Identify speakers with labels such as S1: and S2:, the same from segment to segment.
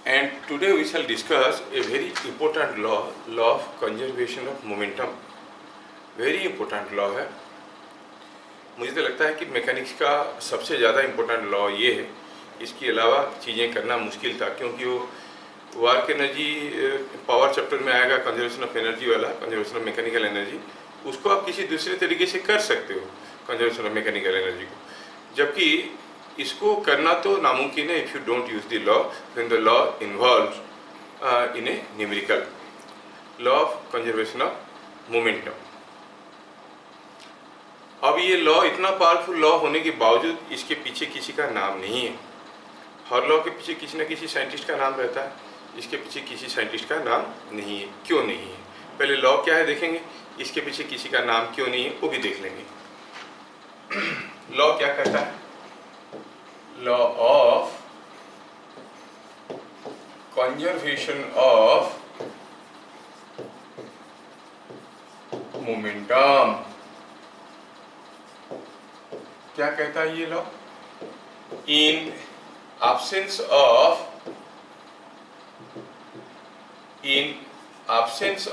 S1: and today we shall discuss a very important law of conservation of momentum. Very important law है। मुझे तो लगता है कि मैकेनिक्स का सबसे ज़्यादा इम्पोर्टेंट लॉ ये है। इसके अलावा चीज़ें करना मुश्किल था, क्योंकि वो वर्क एनर्जी पावर चैप्टर में आएगा, कंजर्वेशन ऑफ एनर्जी वाला, कंजर्वेशन ऑफ मैकेनिकल एनर्जी। उसको आप किसी दूसरे तरीके से कर सकते हो कंजर्वेशन ऑफ मैकेनिकल एनर्जी को, जबकि इसको करना तो नामुमकिन है if you don't use the law, when the law involves in A numerical law of conservation of momentum. अब ये लॉ इतना पावरफुल लॉ होने के बावजूद इसके पीछे किसी का नाम नहीं है। हर लॉ के पीछे किसी न किसी साइंटिस्ट का नाम रहता है, इसके पीछे किसी साइंटिस्ट का नाम नहीं है। क्यों नहीं है? पहले लॉ क्या है देखेंगे, इसके पीछे किसी का नाम क्यों नहीं है वो भी देख लेंगे। लॉ क्या कहता है? Law of conservation of momentum. क्या कहता है ये law? In absence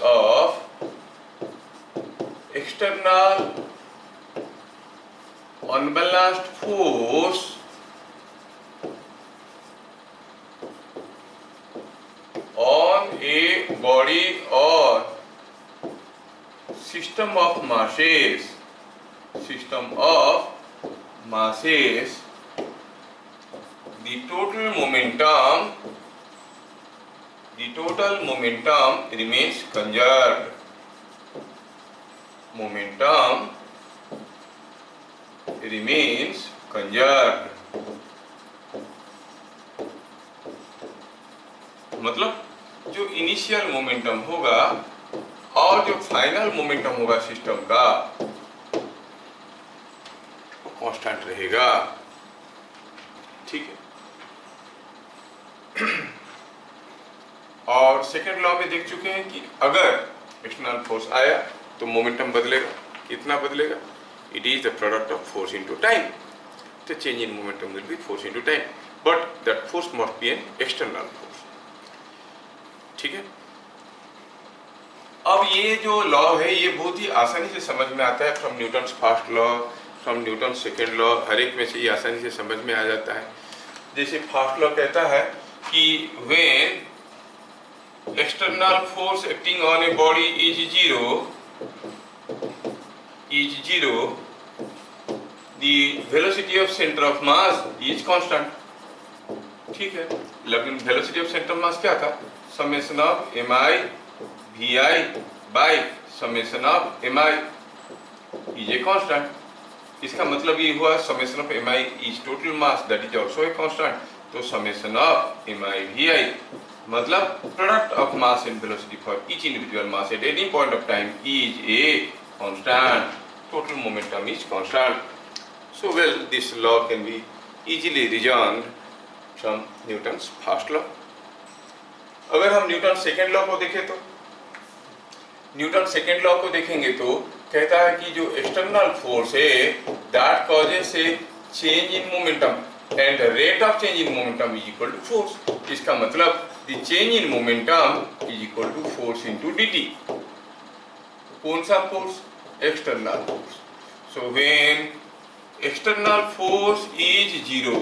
S1: of external unbalanced force on a body or system of masses, the total momentum remains conserved. Momentum remains conserved. मतलब जो इनिशियल मोमेंटम होगा और जो फाइनल मोमेंटम होगा सिस्टम का, वो कांस्टेंट रहेगा। ठीक है। और सेकेंड लॉ में देख चुके हैं कि अगर एक्सटर्नल फोर्स आया तो मोमेंटम बदलेगा। कितना बदलेगा? It is the product of force into time. The change in momentum will B force into time, but that force must be an external force. ठीक है। अब ये जो लॉ है ये बहुत ही आसानी से समझ में आता है, from Newton's first law, from Newton second law, हर एक में से ये आसानी से समझ में आ जाता है। जैसे फर्स्ट लॉ कहता है कि when external force acting on a body is zero, the velocity of centre of mass is constant. ठीक है। लेकिन velocity of centre of mass क्या था? Summation of mi vi by summation of mi is a constant. इसका मतलब ये हुआ summation of mi is total mass, that is also a constant. तो समेशन ऑफ mi vi मतलब product of mass and velocity for each individual mass at any point of time is a constant. Total momentum is constant. So well this law can be easily reason from Newton's first law. अगर हम Newton second law को देखें तो Newton second law को देखेंगे तो कहता है कि जो एक्सटर्नल फोर्स है that causes a change in momentum and rate of change in momentum is equal to force. इसका मतलब the change in momentum is equal to force into dt। कौन सा फोर्स? External force. So when external force is zero,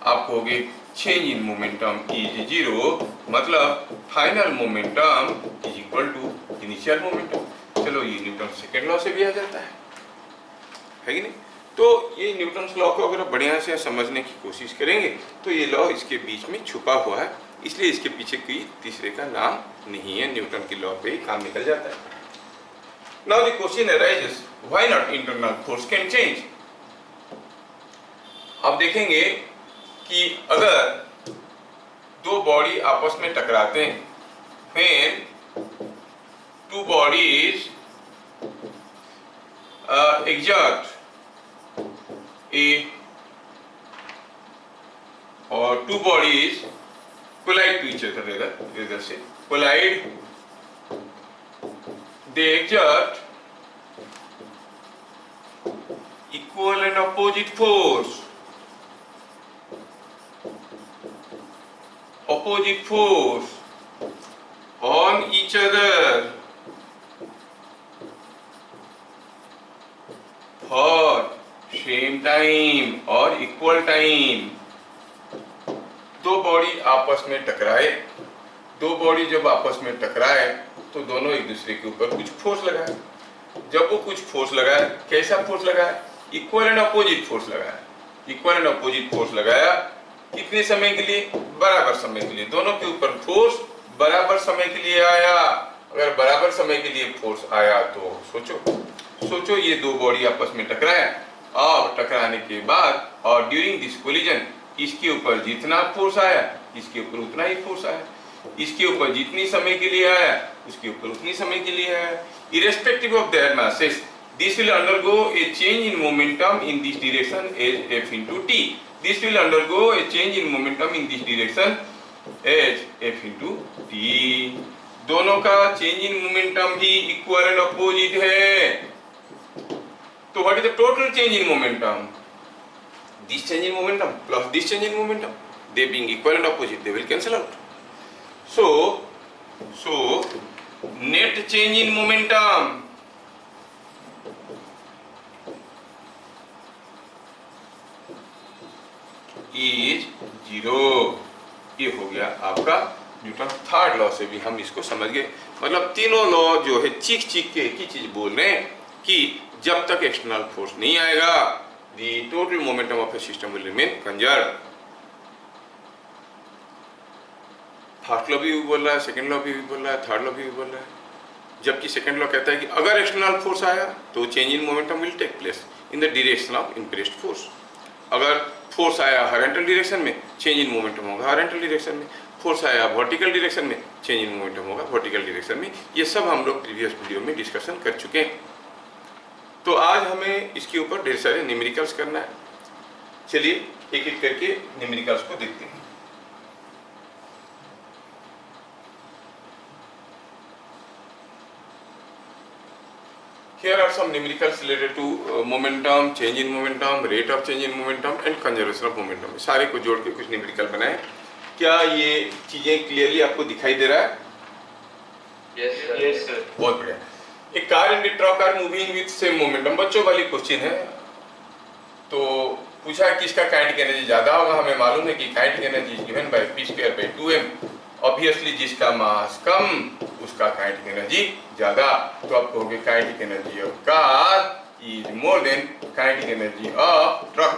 S1: आप कहोगे change in momentum is zero, मतलब final momentum is equal to initial momentum. चलो ये न्यूटन सेकेंड लॉ से भी आ जाता है कि नहीं? तो ये न्यूटन लॉ को अगर बढ़िया से समझने की कोशिश करेंगे तो ये लॉ इसके बीच में छुपा हुआ है, इसलिए इसके पीछे कोई तीसरे का नाम नहीं है। न्यूटन की लॉ पे ही काम निकल जाता है। Now the question arises, why not internal force can change. अब देखेंगे कि अगर दो बॉडी आपस में टकराते हैं, when two bodies exert a or two bodies collide to each other, rather say collide, they exert equal and opposite force opposite force on each other for same time or equal time। दो body आपस में टकराए, दो body जब आपस में टकराए तो दोनों एक दूसरे के ऊपर कुछ फोर्स लगाए। जब वो कुछ फोर्स लगाए, कैसा फोर्स लगाया? इक्वल एंड अपोजिट फोर्स लगाया। इक्वल एंड अपोजिट फोर्स लगाया कितने समय के लिए? बराबर समय के लिए। दोनों के ऊपर फोर्स बराबर समय के लिए आया। अगर बराबर समय के लिए फोर्स आया तो सोचो ये दो बॉडी आपस में टकराया और टकराने के बाद और ड्यूरिंग दिस कोलिजन इसके ऊपर जितना फोर्स आया इसके ऊपर उतना ही फोर्स आया, इसके ऊपर जितनी समय के लिए आया उसके ऊपर उतनी समय के लिए आया। Irrespective of their masses, this will undergo a change in momentum in this direction as F into T. This will undergo a change in momentum in this direction as F into T. दोनों का change in momentum he equal and opposite है। तो what is the total change in momentum? This change in momentum plus this change in momentum, they being equal and opposite, they will cancel out. So net change in momentum is 0। ये हो गया आपका Newton third law से भी हम इसको समझ गए। मतलब तीनों लॉ जो है चीख के एक ही चीज बोल रहे हैं कि जब तक एक्सटर्नल फोर्स नहीं आएगा the total momentum of a system will remain conserved। First law भी बोल रहा है, सेकंड लॉ भी बोल रहा है, थर्ड लॉ भी बोल रहा है। जबकि सेकंड लॉ कहता है कि अगर एक्सटर्नल फोर्स आया तो change in momentum will take place in the direction of impressed force. अगर फोर्स आया हॉरिजॉन्टल डायरेक्शन में, चेंज इन मोमेंटम होगा हॉरिजॉन्टल डायरेक्शन में। फोर्स आया वर्टिकल डायरेक्शन में, चेंज इन मोमेंटम होगा वर्टिकल डायरेक्शन में। ये सब हम लोग प्रीवियस वीडियो में डिस्कशन कर चुके हैं। तो आज हमें इसके ऊपर ढेर सारे न्यूमेरिकल्स करना है। चलिए एक एक करके न्यूमेरिकल्स को देखते हैं। Here are some numericals related to momentum, change in momentum, rate of change in momentum and conservation of momentum। सारे को जोड़ के कुछ न्यूमेरिकल बनाए। क्या ये चीजें क्लियरली आपको दिखाई दे रहा है? Yes sir। बहुत बढ़िया। A car and a truck are moving with same momentum। बच्चों वाली क्वेश्चन है। तो पूछा है किसका काइनेटिक एनर्जी ज्यादा होगा। हमें मालूम है कि kinetic energy is given bye p²/2m। Obviously जिसका मास कम उसका काइनेटिक एनर्जी ज्यादा। तो आप कहोगे kinetic energy of car is more than kinetic energy of truck,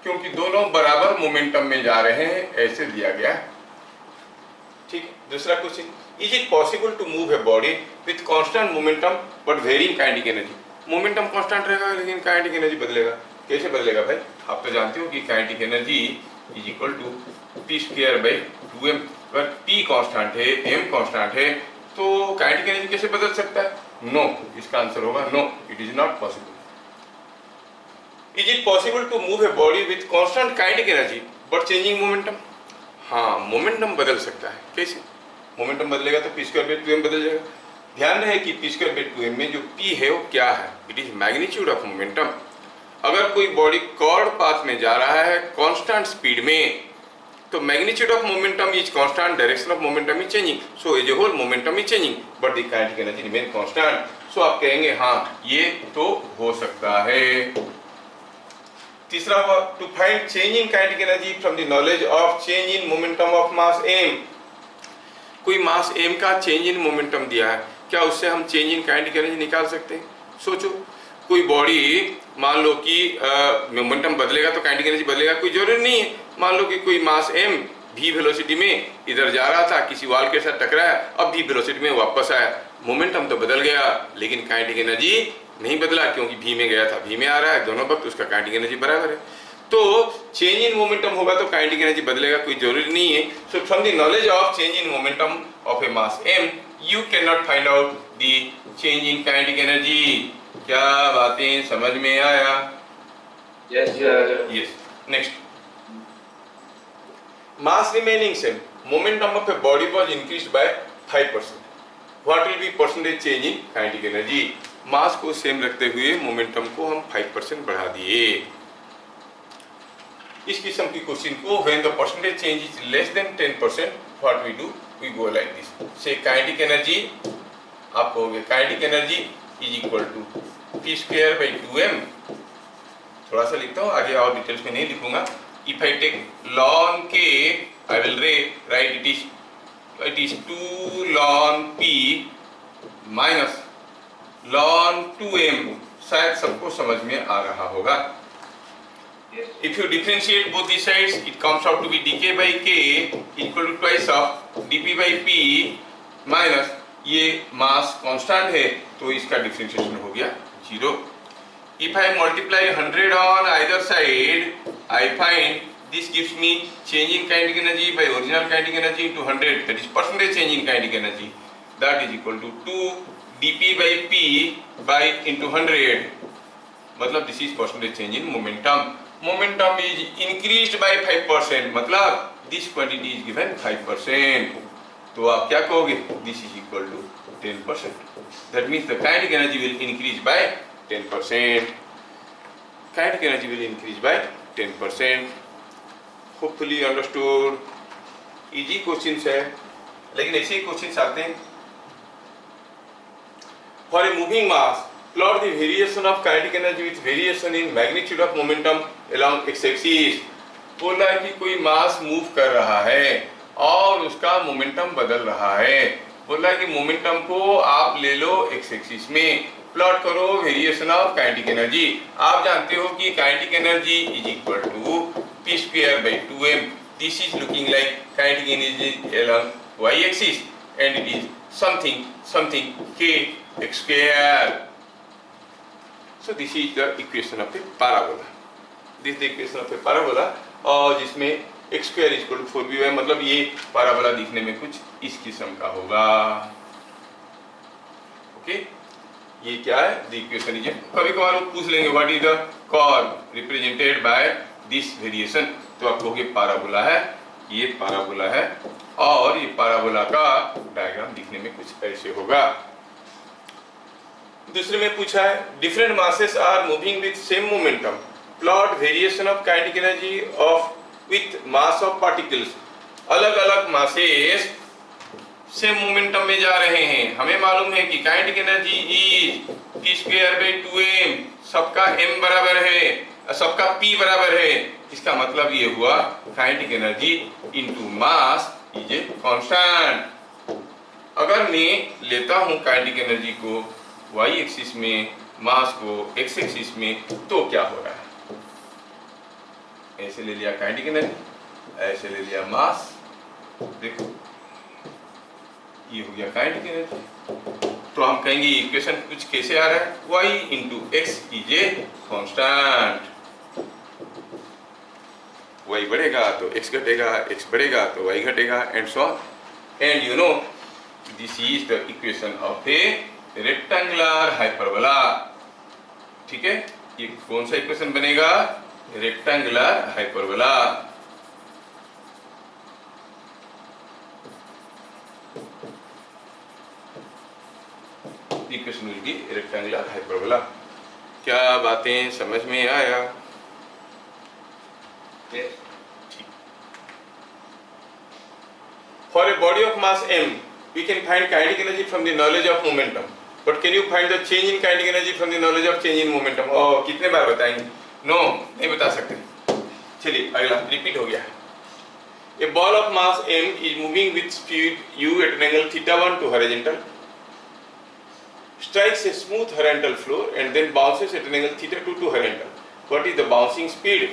S1: क्योंकि दोनों बराबर मोमेंटम में जा रहे हैं, ऐसे दिया गया। ठीक है। दूसरा question, is it possible to move a body with constant momentum but varying kinetic energy? Momentum constant रहेगा लेकिन काइनेटिक एनर्जी बदलेगा। कैसे बदलेगा भाई? आप तो जानते हो कि kinetic energy is equal to p²/2m। अगर p कांस्टेंट है, m कांस्टेंट है, तो काइनेटिक एनर्जी कैसे बदल सकता है? नो। इसका आंसर होगा no, it is not possible. Is it possible to move a body with constant kinetic energy but changing momentum? हाँ, मोमेंटम बदल सकता है। कैसे? मोमेंटम बदलेगा तो p²/2m बदल जाएगा। ध्यान रहे कि p²/2m में जो p है वो क्या है? It is magnitude of momentum. अगर कोई बॉडी कॉर्ड पाथ में जा रहा है कांस्टेंट स्पीड में, तो magnitude of momentum is constant, direction of momentum is changing, so as a whole momentum is changing but the kinetic energy remain constant. So आप कहेंगे हाँ ये तो हो सकता है। तीसरा हुआ, to find change in kinetic energy from the knowledge of change in momentum of mass m। कोई मास m का चेंज इन मोमेंटम दिया है, क्या उससे हम चेंज इन काइनेटिक एनर्जी निकाल सकते हैं? सोचो, कोई बॉडी मान लो कि मोमेंटम बदलेगा तो काइनेटिक एनर्जी बदलेगा, कोई जरूरी नहीं है। मान लो कि कोई मास m v वेलोसिटी में इधर जा रहा था, किसी वॉल के साथ टकराया, अब v वेलोसिटी में वापस आया, मोमेंटम तो बदल गया लेकिन काइनेटिक एनर्जी नहीं बदला, क्योंकि v में गया था v में आ रहा है, दोनों वक्त उसका काइनेटिक एनर्जी बराबर है। तो चेंज इन मोमेंटम होगा तो काइनेटिक एनर्जी बदलेगा, कोई जरूरी नहीं है। So from the knowledge of change in momentum of A mass m you can not find out the change in kinetic energy. क्या बातें समझ में आया?
S2: Yes sir.
S1: Yes. Next, mass remaining same, momentum of a body was increased by 5%. What will be percentage change in kinetic energy? मास को same रखते हुए momentum को हम 5% बढ़ा दिए। इस किस्म की क्वेश्चन को when the percentage change is less than 10%, what we do, we go like this. से काइनेटिक एनर्जी आप कहोगे kinetic energy is equal to P square by 2m। थोड़ा सा लिखता हूँ, आगे और डिटेल्स में नहीं लिखूंगा। If I take ln k, I will write it is 2 ln p minus ln 2m। शायद सबको समझ में आ रहा होगा।
S2: Yes.
S1: If you differentiate both these sides, it comes out to be dk by k equal to twice of dp by p minus ये mass constant है तो इसका डिफरेंशिएशन हो गया 0। If I multiply 100 on either side, I find this gives me change in kinetic energy by original kinetic energy into 100, that is percentage change in kinetic energy, that is equal to 2 dp by p by into 100, मतलब this is percentage change in momentum. Momentum is increased by 5%, मतलब this quantity is given 5%, तो आप क्या कहोगे, this is equal to 10%, that means the kinetic energy will increase by 10%, kinetic energy will increase by 10%. Hopefully understood. Easy questions है, लेकिन ऐसे ही questions आते हैं। For a moving mass, plot the variation of kinetic energy with variation in magnitude of momentum along x-axis। बोला है कि कोई मास move कर रहा है और उसका मोमेंटम बदल रहा है। बोला है कि मोमेंटम को आप ले लो एक्स एक्सिस में, प्लॉट करो वेरिएशन ऑफ काइनेटिक एनर्जी। आप जानते हो कि kinetic energy is equal to P square by 2m। This is looking like kinetic energy along y axis and it is something k x square। So this is the equation of a parabola, this is the equation of a parabola, और जिसमें x square is equal to 4by, मतलब ये parabola दिखने में कुछ इस किस्म का होगा। ओके, ये क्या है, the equation is, कभी कभार वो पूछ लेंगे what is the curve represented by this variation, तो आप कहोगे parabola है, ये parabola है और ये parabola का डायग्राम दिखने में कुछ ऐसे होगा। दूसरे में पूछा है different masses are moving with same momentum, plot variation of kinetic energy of with mass of particles. अलग अलग मासेस सेम मोमेंटम में जा रहे हैं। हमें मालूम है कि kinetic energy is p square by 2m, सबका m बराबर है, सबका p बराबर है। इसका मतलब ये हुआ kinetic energy into mass is a constant. अगर मैं लेता हूं काइनेटिक एनर्जी को y एक्सिस में, मास को x एक्सिस में, तो क्या हो रहा है, ऐसे ले लिया काइनेटिक एनर्जी, ऐसे ले लिया मास, देखो ये हो गया काइनेटिक एनर्जी। तो हम कहेंगे इक्वेशन कुछ कैसे आ रहा है, y into x is a constant. y बढ़ेगा तो x घटेगा, x बढ़ेगा तो y घटेगा, and so on. And you know this is the equation of A rectangular hyperbola. ठीक है, ये कौन सा इक्वेशन बनेगा, rectangular hyperbola. Equation will be rectangular hyperbola. क्या बातें समझ में आया?
S2: Yes.
S1: For a body of mass m, we can find kinetic energy from the knowledge of momentum. But can you find the change in kinetic energy from the knowledge of change in momentum? Oh, कितने बार बताएंगे? No, नहीं बता सकते। चलिए अगला repeat हो गया। A ball of mass m is moving with speed u at an angle θ1 to horizontal, strikes a smooth horizontal floor and then bounces at an angle θ2 to horizontal. What is the bouncing speed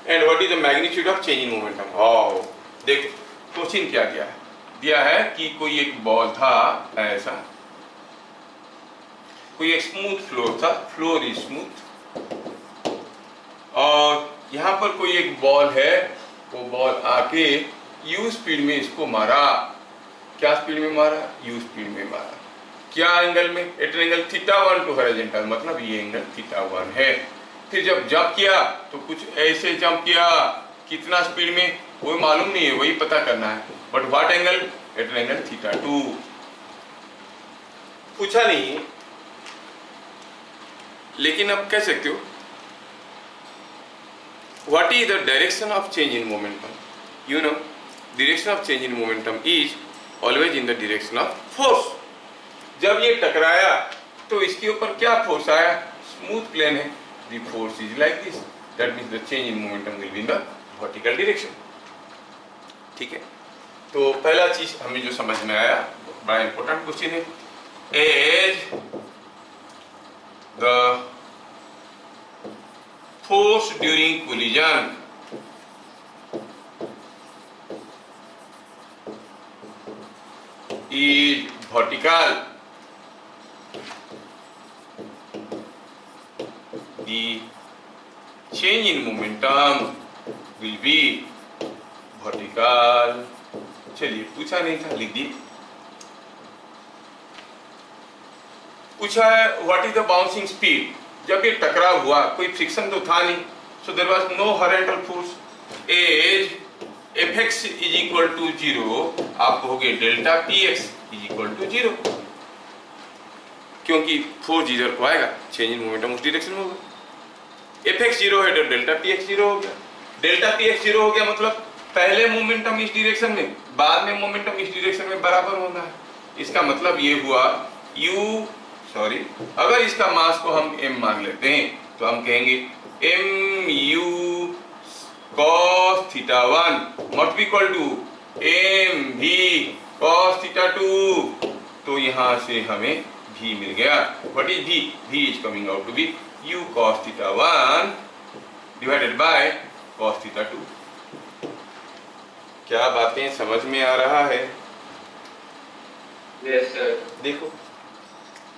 S1: and what is the magnitude of change in momentum? Oh, देखो question क्या दिया है, दिया है कि कोई एक ball था ऐसा, कोई एक स्मूथ फ्लोर था, फ्लोर इज स्मूथ, और यहाँ पर कोई एक बॉल है, वो बॉल आके u स्पीड में इसको मारा। क्या स्पीड में मारा, u स्पीड में मारा। क्या एंगल में, at an angle θ1 to horizontal, मतलब ये एंगल θ1 है। फिर जब जंप किया तो कुछ ऐसे जंप किया, कितना स्पीड में वो मालूम नहीं है, वही पता करना है। But what angle, at an angle θ2। पूछा नहीं, लेकिन अब कह सकते हो what is the direction of change in momentum. You know direction of change in momentum is always in the direction of force. जब ये टकराया तो इसके ऊपर क्या फोर्स आया? स्मूथ प्लेन है, the force is like this, that means the change in momentum will be in the vertical direction. ठीक है, तो पहला चीज हमें जो समझ में आया, बड़ा इंपॉर्टेंट क्वेश्चन है, as the force during collision is vertical, the change in momentum will be vertical. चलिए, पूछा नहीं था, लिख दिए। पूछा है what is the bouncing speed. जब ये टकराव हुआ कोई फ्रिक्शन तो था नहीं, so there was no horizontal force, as Fx is equal to 0, आप कहोगे delta Px is equal to 0, क्योंकि फोर्स जिधर को आएगा चेंज इन मोमेंटम उस डायरेक्शन में होगा। Fx 0 है तो डेल्टा Px 0 हो गया। डेल्टा Px 0 हो गया मतलब पहले मोमेंटम इस डायरेक्शन में, बाद में मोमेंटम इस डायरेक्शन में बराबर होना है। इसका मतलब ये हुआ अगर इसका मास को हम m मान लेते हैं तो हम कहेंगे mu cos theta 1 must be equal to mv cos theta 2। तो यहाँ से हमें v मिल गया। What is v? v is coming out to be u cos theta 1 divided by cos theta 2। क्या बातें समझ में आ रहा है?
S2: Yes, sir.
S1: देखो,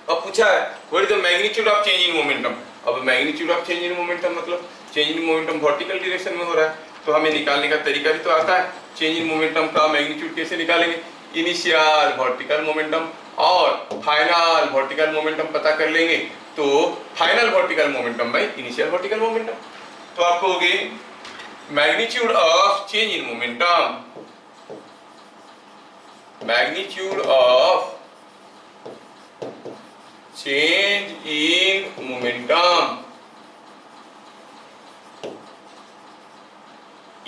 S1: अब पूछा है what is the magnitude of change in momentum. अब magnitude of change in momentum मतलब change in momentum vertical direction में हो रहा है, तो हमें निकालने का तरीका भी तो आता है। चेंज इन मोमेंटम का मैग्नीट्यूड कैसे निकालेंगे? इनिशियल वर्टिकल मोमेंटम और फाइनल वर्टिकल मोमेंटम पता कर लेंगे, तो final vertical momentum by initial vertical momentum. तो आप कहोगे magnitude of change in momentum, magnitude of change in momentum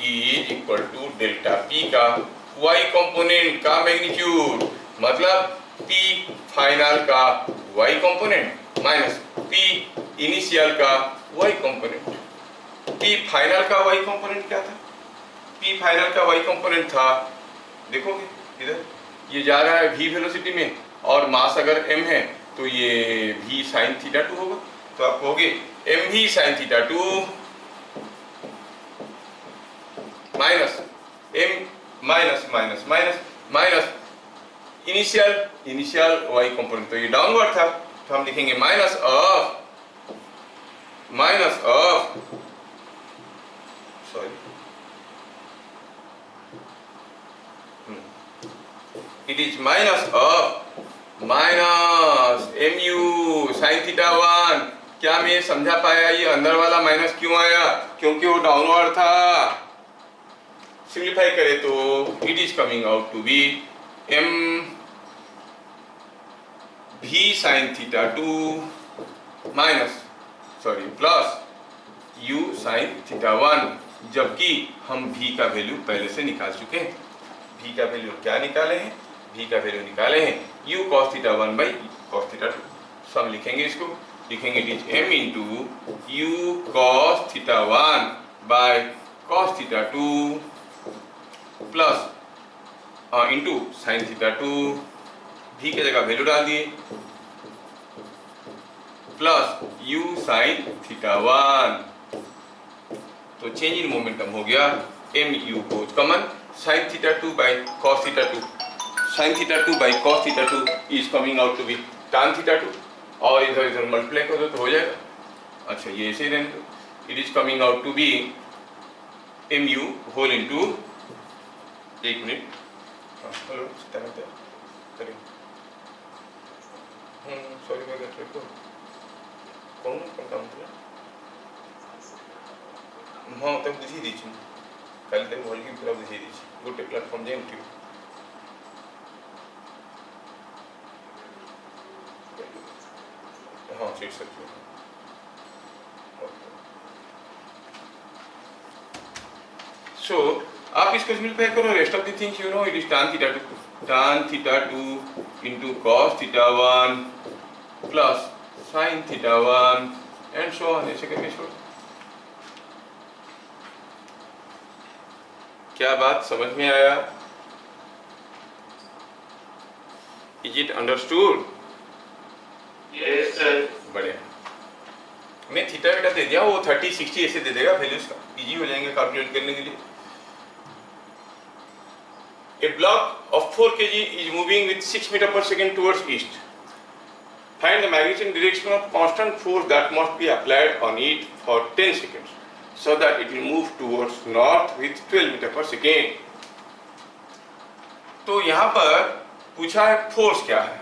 S1: is equal to delta P का y कंपोनेंट का मैग्नीट्यूड, मतलब P फाइनल का y component minus P initial का y component. P final का y component क्या था? P final का y component था, देखोगे इधर ये जा रहा है v वेलोसिटी में और मास अगर m है तो ये v sin थीटा 2 होगा। तो आप कहोगे mv sin theta 2 minus m minus minus minus minus initial y component, तो ये डाउनवर्ड था, तो हम लिखेंगे minus of it is minus of minus mu sin theta 1। क्या मैं समझा पाया ये अंदर वाला माइनस क्यों आया? क्योंकि वो डाउनवर्ड था। सिंप्लीफाई करें तो it is coming out to be m v sin theta 2 minus plus u sin theta 1, जबकि हम v का वैल्यू पहले से निकाल चुके हैं। v का वैल्यू क्या निकाले हैं? v का वैल्यू निकाले हैं u cos theta 1 by cos theta 2। सब लिखेंगे, इसको लिखेंगे it is m into u cos theta 1 by cos theta 2 plus into sine theta 2, v की जगह वैल्यू डाल दिए, प्लस u साइन थीटा 1। तो चेंज इन मोमेंटम हो गया mu को common sine theta 2 by cos theta 2। sin theta 2 by cos theta 2 is coming out to be tan theta 2, और इधर इधर मल्टीप्लाई कर दो तो हो जाएगा। अच्छा, ये ऐसे ही रहने दो, it is coming out to be mu whole into, एक मिनट, हेलो करें, सॉरी मैं कर रहा कौन काम था हाँ तब बुझी दीजिए कल तक भल्कि पूरा बुझी दीजिए गोटे प्लाटफर्म जाए उठिए। हाँ सीट सकते सो आप इसको सिंपलीफाई करो, rest of the things you know, it is tan theta 2 into cos theta 1 plus sin theta 1 and so on, ऐसे करके छोड़। क्या बात समझ में आया? Is it understood?
S2: Yes, sir.
S1: बढ़िया। मैं थीटा बेटा दे दिया, वो 30 60 ऐसे दे देगा वैल्यूज का, इजी हो जाएंगे कैलकुलेट करने के लिए। A block of 4 kg is moving with 6 meter per second towards east. Find the magnitude and direction of constant force that must be applied on it for 10 seconds so that it will move towards north with 12 meter per second. तो यहाँ पर पूछा है force क्या है,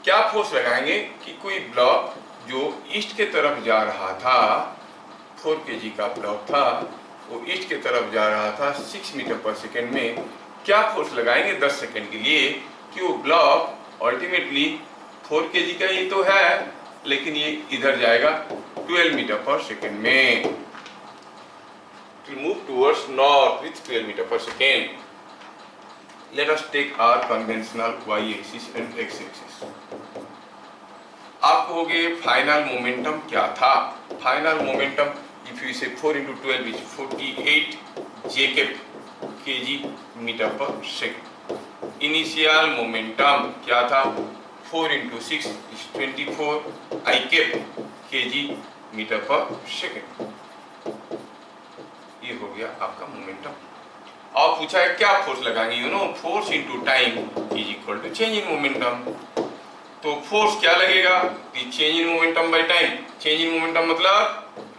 S1: क्या force लगाएंगे कि कोई ब्लॉक जो ईस्ट के तरफ जा रहा था, 4 kg का ब्लॉक था, वो ईस्ट के तरफ जा रहा था 6 मीटर पर सेकेंड में, क्या फोर्स लगाएंगे 10 सेकेंड के लिए कि वो ब्लॉक अल्टीमेटली 4 kg का ही तो है, लेकिन ये इधर जाएगा 12 मीटर पर सेकेंड में, to move towards north with 12 meter per second. Let us take our conventional y-axis and x-axis. आप कहोगे फाइनल मोमेंटम क्या था? Final momentum if you say 4 into 12 is 48 kg metre पर सेकेंड। इनिशियल मोमेंटम क्या था? 4 into 6 is 24 kg metre पर second. ये हो गया आपका मोमेंटम। और पूछा है क्या फोर्स लगाएंगे, you know force into time is equal to change in momentum. तो फोर्स क्या लगेगा? Change in momentum by time. Change in momentum मतलब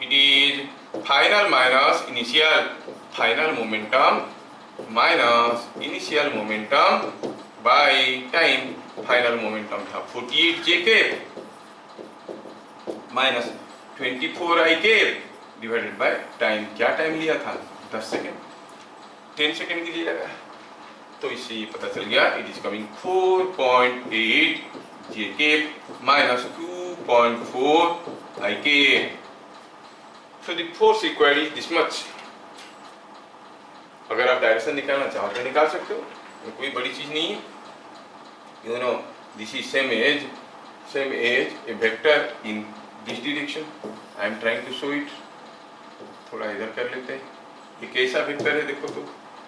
S1: it is final minus initial, final momentum minus initial momentum by time. Final momentum था 48 j cap minus 24 I cap divided by time. क्या time लिया था? 10 second, 10 second के लिए लगा, तो इससे ये पता चल गया it is coming 4.8 j cap minus 2.4 I cap. So the force required is this much. अगर आप डायरेक्शन निकालना चाहो तो निकाल सकते हो, कोई बड़ी चीज नहीं है। You know this is same as a vector in this direction. I am trying to show it. थोड़ा इधर कर लेते हैं। ये कैसा वेक्टर है देखो, तो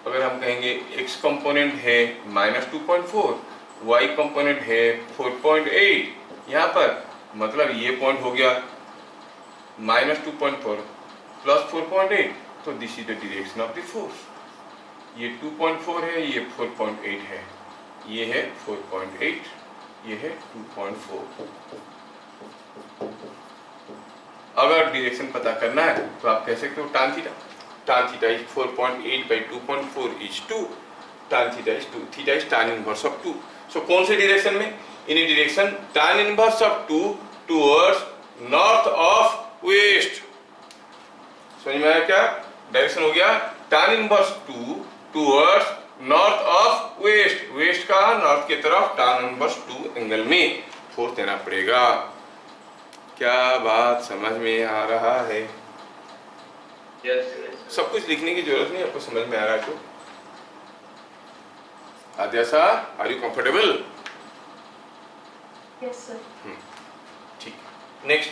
S1: अगर हम कहेंगे x कंपोनेंट है -2.4, y कंपोनेंट है 4.8, यहाँ पर मतलब ये पॉइंट हो गया -2.4 प्लस 4.8, तो this is the direction of the force. ये 2.4 है, ये 4.8 है, ये है 4.8, ये है 2.4। अगर डायरेक्शन पता करना है तो आप कह सकते हो tan theta. tan theta is 4.8 by 2.4 is 2. Tan theta is 2. Theta is tan inverse of 2. So कौन से डायरेक्शन में? इन direction tan inverse of 2 towards north of west। समझ में आया क्या? डायरेक्शन हो गया tan inverse 2 towards north of west। West का नॉर्थ की तरफ tan inverse 2 एंगल में फोर्स देना पड़ेगा। क्या बात समझ में आ रहा है?
S2: Yes,
S1: सब कुछ लिखने की जरूरत नहीं, आपको समझ में आ रहा है तो। Adyasa, are you comfortable?
S3: Yes, sir.
S1: ठीक। Next,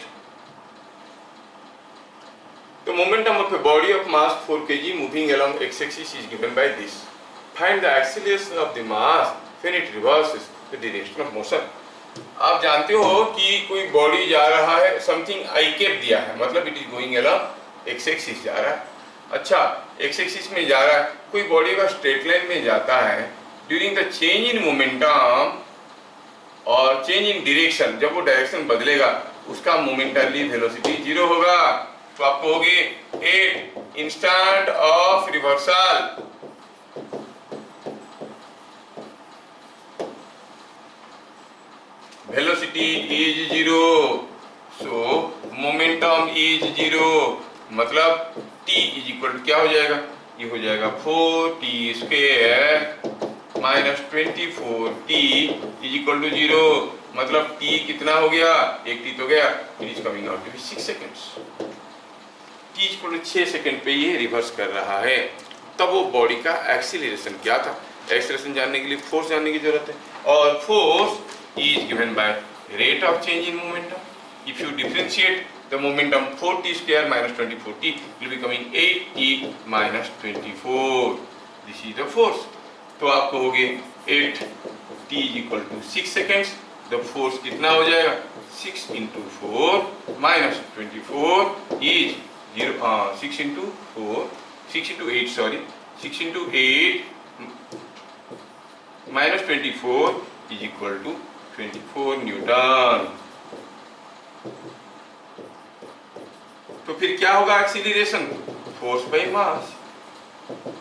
S1: the momentum of a body of mass 4 kg moving along X axis is given by this. Find the acceleration of the mass when it reverses the direction of motion. आप जानते हो कि कोई body जा रहा है, something I cap दिया है, मतलब it is going along X axis जा रहा है। अच्छा, एक्स एक्सिस में जा रहा है, कोई बॉडी का स्ट्रेट लाइन में जाता है, during the change in momentum और चेंज इन डायरेक्शन, जब वो डायरेक्शन बदलेगा उसका मोमेंटली वेलोसिटी 0 होगा। तो आप कहोगे at instant of reversal velocity is 0, so momentum is 0, मतलब t इज इक्वल टू क्या हो जाएगा? ये हो जाएगा 4t square minus 24t is equal to 0, मतलब t कितना हो गया? 1t तो गया, it is coming out to be 6 seconds. t is equal to 6 second पे ये रिवर्स कर रहा है। तब वो बॉडी का एक्सीलरेशन क्या था। एक्सीलरेशन जानने के लिए फोर्स जानने की जरूरत है, और force is given by rate of change in momentum. If you differentiate the momentum 4t square minus 24t will be coming 8t minus 24. This is the force. तो आप कहोगे 8t is equal to 6 seconds। The force कितना हो जाएगा, 6 into 4 minus 24 is 6 into 4, 6 into 8, sorry, 6 into 8 minus 24 is equal to 24 Newton. तो फिर क्या होगा acceleration, force by mass.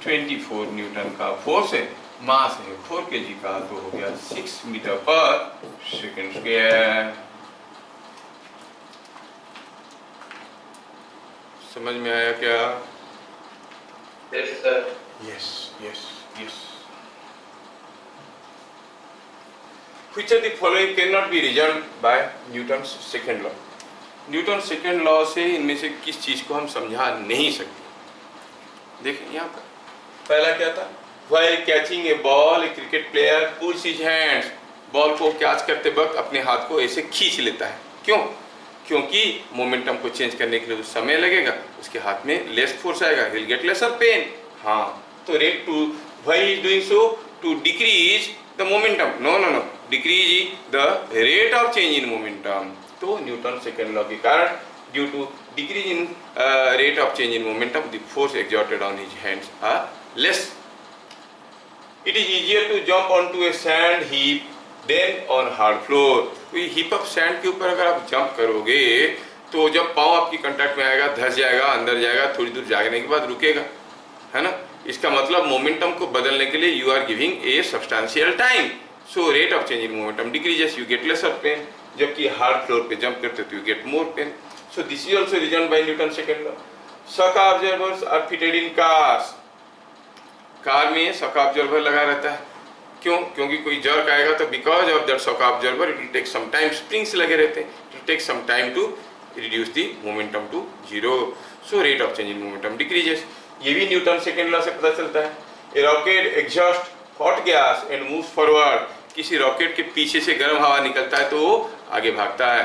S1: 24 Newton का फोर्स है, मास है 4 kg का, तो हो गया 6 मीटर पर सेकेंड स्क्वायर। समझ में आया क्या?
S2: Yes, sir.
S1: Yes yes yes. Which of the following cannot be reasoned by Newton's second law? Newton second law से इनमें से किस चीज को हम समझा नहीं सकते। देखिए यहाँ पर पहला क्या था, while catching a ball, a cricket player pulls his hands। Ball को कैच करते वक्त अपने हाथ को ऐसे खींच लेता है, क्यों? क्योंकि मोमेंटम को चेंज करने के लिए उस समय लगेगा, उसके हाथ में लेस फोर्स आएगा, he'll get lesser pain। हाँ, तो rate to why he is doing so, to decrease the momentum, no, decrease the rate of change in momentum। तो न्यूटन सेकेंड लॉ के कारण due to decrease in rate of change in momentum the force exerted on his hands are less. It is easier to jump on to a sand heap than on hard floor. कोई heap of sand के ऊपर अगर आप jump करोगे तो जब पाँव आपकी कांटेक्ट में आएगा, धस जाएगा, अंदर जाएगा, थोड़ी दूर जाने के बाद रुकेगा, है ना। इसका मतलब मोमेंटम को बदलने के लिए you are giving a substantial time. So rate of change in momentum decreases, you get lesser pain. जबकि हार्ड फ्लोर पे जंप करते तो you get more pain. So this is also reason by Newton second law. Shock observers are fitted in cars. Car में shock observer लगा रहता है, क्यों? क्योंकि कोई जर्क आएगा तो because of that shock observer it will take some time, springs लगे रहते हैं, it will take some time to reduce the momentum to zero. So rate of change in momentum decreases. ये भी न्यूटन सेकेंड लॉ से पता चलता है। A rocket exhaust hot gas and moves forward. किसी रॉकेट के पीछे से गर्म हवा निकलता है तो वो आगे भागता है,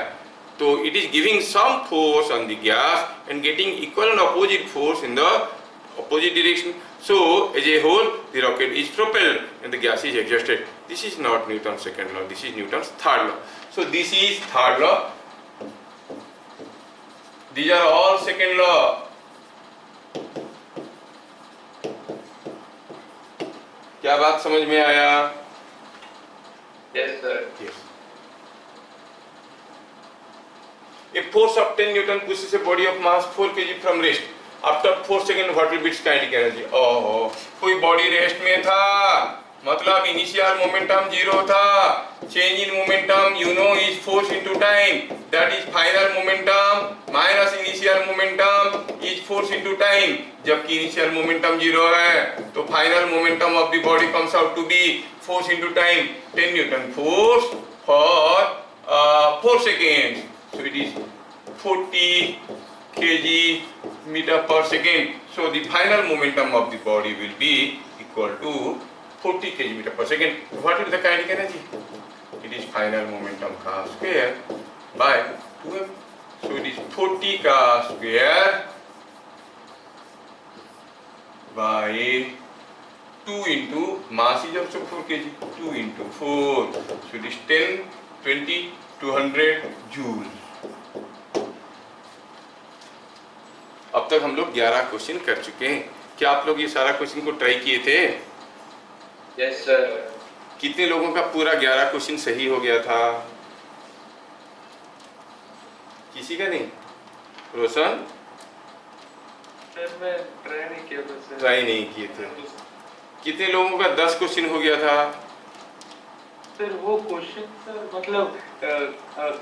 S1: तो it is giving some force on the gas and getting equal and opposite force in the opposite direction. So as a whole the rocket is propelled and the gas is exhausted. This is not Newton's second law, this is Newton's third law. So this is third law, these are all second law. क्या बात समझ में आया?
S2: Yes, sir.
S1: Yes. A force of 10 Newton pushes a body of mass 4 kg from rest. After 4 seconds, what will be its kinetic energy? ओहो, कोई body rest में था, मतलब इनिशियल मोमेंटम जीरो था। Change in momentum you know is force into time, that is final momentum minus initial momentum is force into time. जबकि initial momentum zero है तो final momentum of the body comes out to be force into time, 10 newton force for 4 seconds। So it is 40 kg meter per second. So the final momentum of the body will be equal to 40 kg meter per second. What is the kinetic energy? It is final momentum ka square by 2m. So it is 40 ka square by 2 into mass is also 4 kg. 2 into 4. So it is 10, 20, 200 joules. अब तक हम लोग 11 question कर चुके हैं। क्या आप लोग ये सारा क्वेश्चन को ट्राई किए थे?
S2: Yes, sir.
S1: कितने लोगों का पूरा 11 क्वेश्चन सही हो गया था? किसी का नहीं? रोशन?
S2: सर मैं ट्राई नहीं किया था सर।
S1: ट्राई नहीं किए थे। कितने लोगों का 10 क्वेश्चन हो गया था?
S2: सर वो क्वेश्चन सर मतलब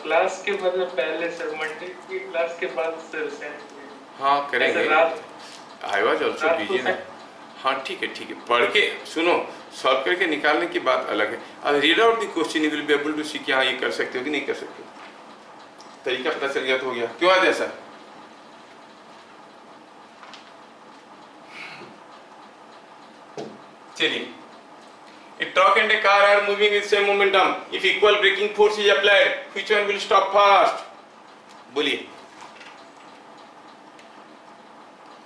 S2: क्लास के मतलब पहले सर, मंडे की क्लास के बाद सर सेंड।
S1: हाँ करेंगे। आई वाज ऑल्सो बिजी ना। हाँ ठीक है, पढ़ के सुनो, सॉल्व करके निकालने की बात अलग है। अब read out the question you will be able to see कि हाँ ये कर सकते हो कि नहीं कर सकते। तरीका पता चल गया तो हो गया। क्यों आज ऐसा? चलिए, a truck and a car are moving with same momentum. If equal braking force is applied, which one will stop first? बोलिए,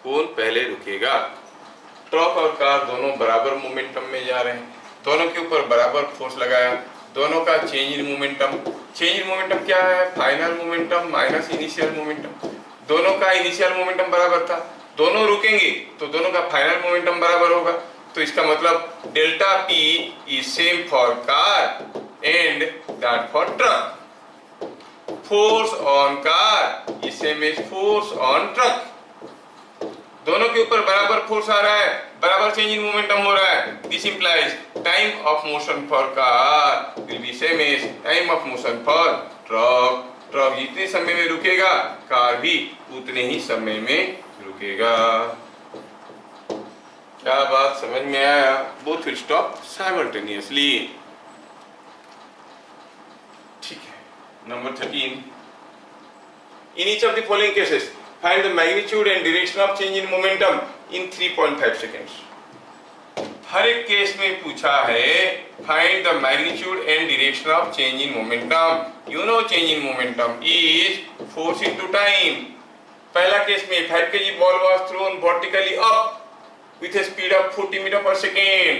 S1: कौन पहले रुकेगा? ट्रक और कार दोनों बराबर मोमेंटम में जा रहे हैं, दोनों के ऊपर बराबर फोर्स लगाया, दोनों का change in momentum. Change in momentum क्या है? Final momentum minus initial momentum. दोनों का इनिशियल मोमेंटम बराबर था, दोनों रुकेंगे तो दोनों का फाइनल मोमेंटम बराबर होगा। तो इसका मतलब delta P is same for car and that for truck. Force on car is same as force on truck. दोनों के ऊपर बराबर फोर्स आ रहा है, बराबर चेंज इन मोमेंटम हो रहा है। This implies time of motion for car will be same as time of motion for truck. Truck जितने समय में रुकेगा, कार भी उतने ही समय में रुकेगा। क्या बात समझ में आया? Both will stop simultaneously. ठीक है, number 13, in each of the following cases find the magnitude and direction of change in momentum in 3.5 seconds. हर एक केस में पूछा है find the magnitude and direction of change in momentum. You know change in momentum is force into time. पहला case में 5 kg ball was thrown vertically up with a speed of 40 meter per second.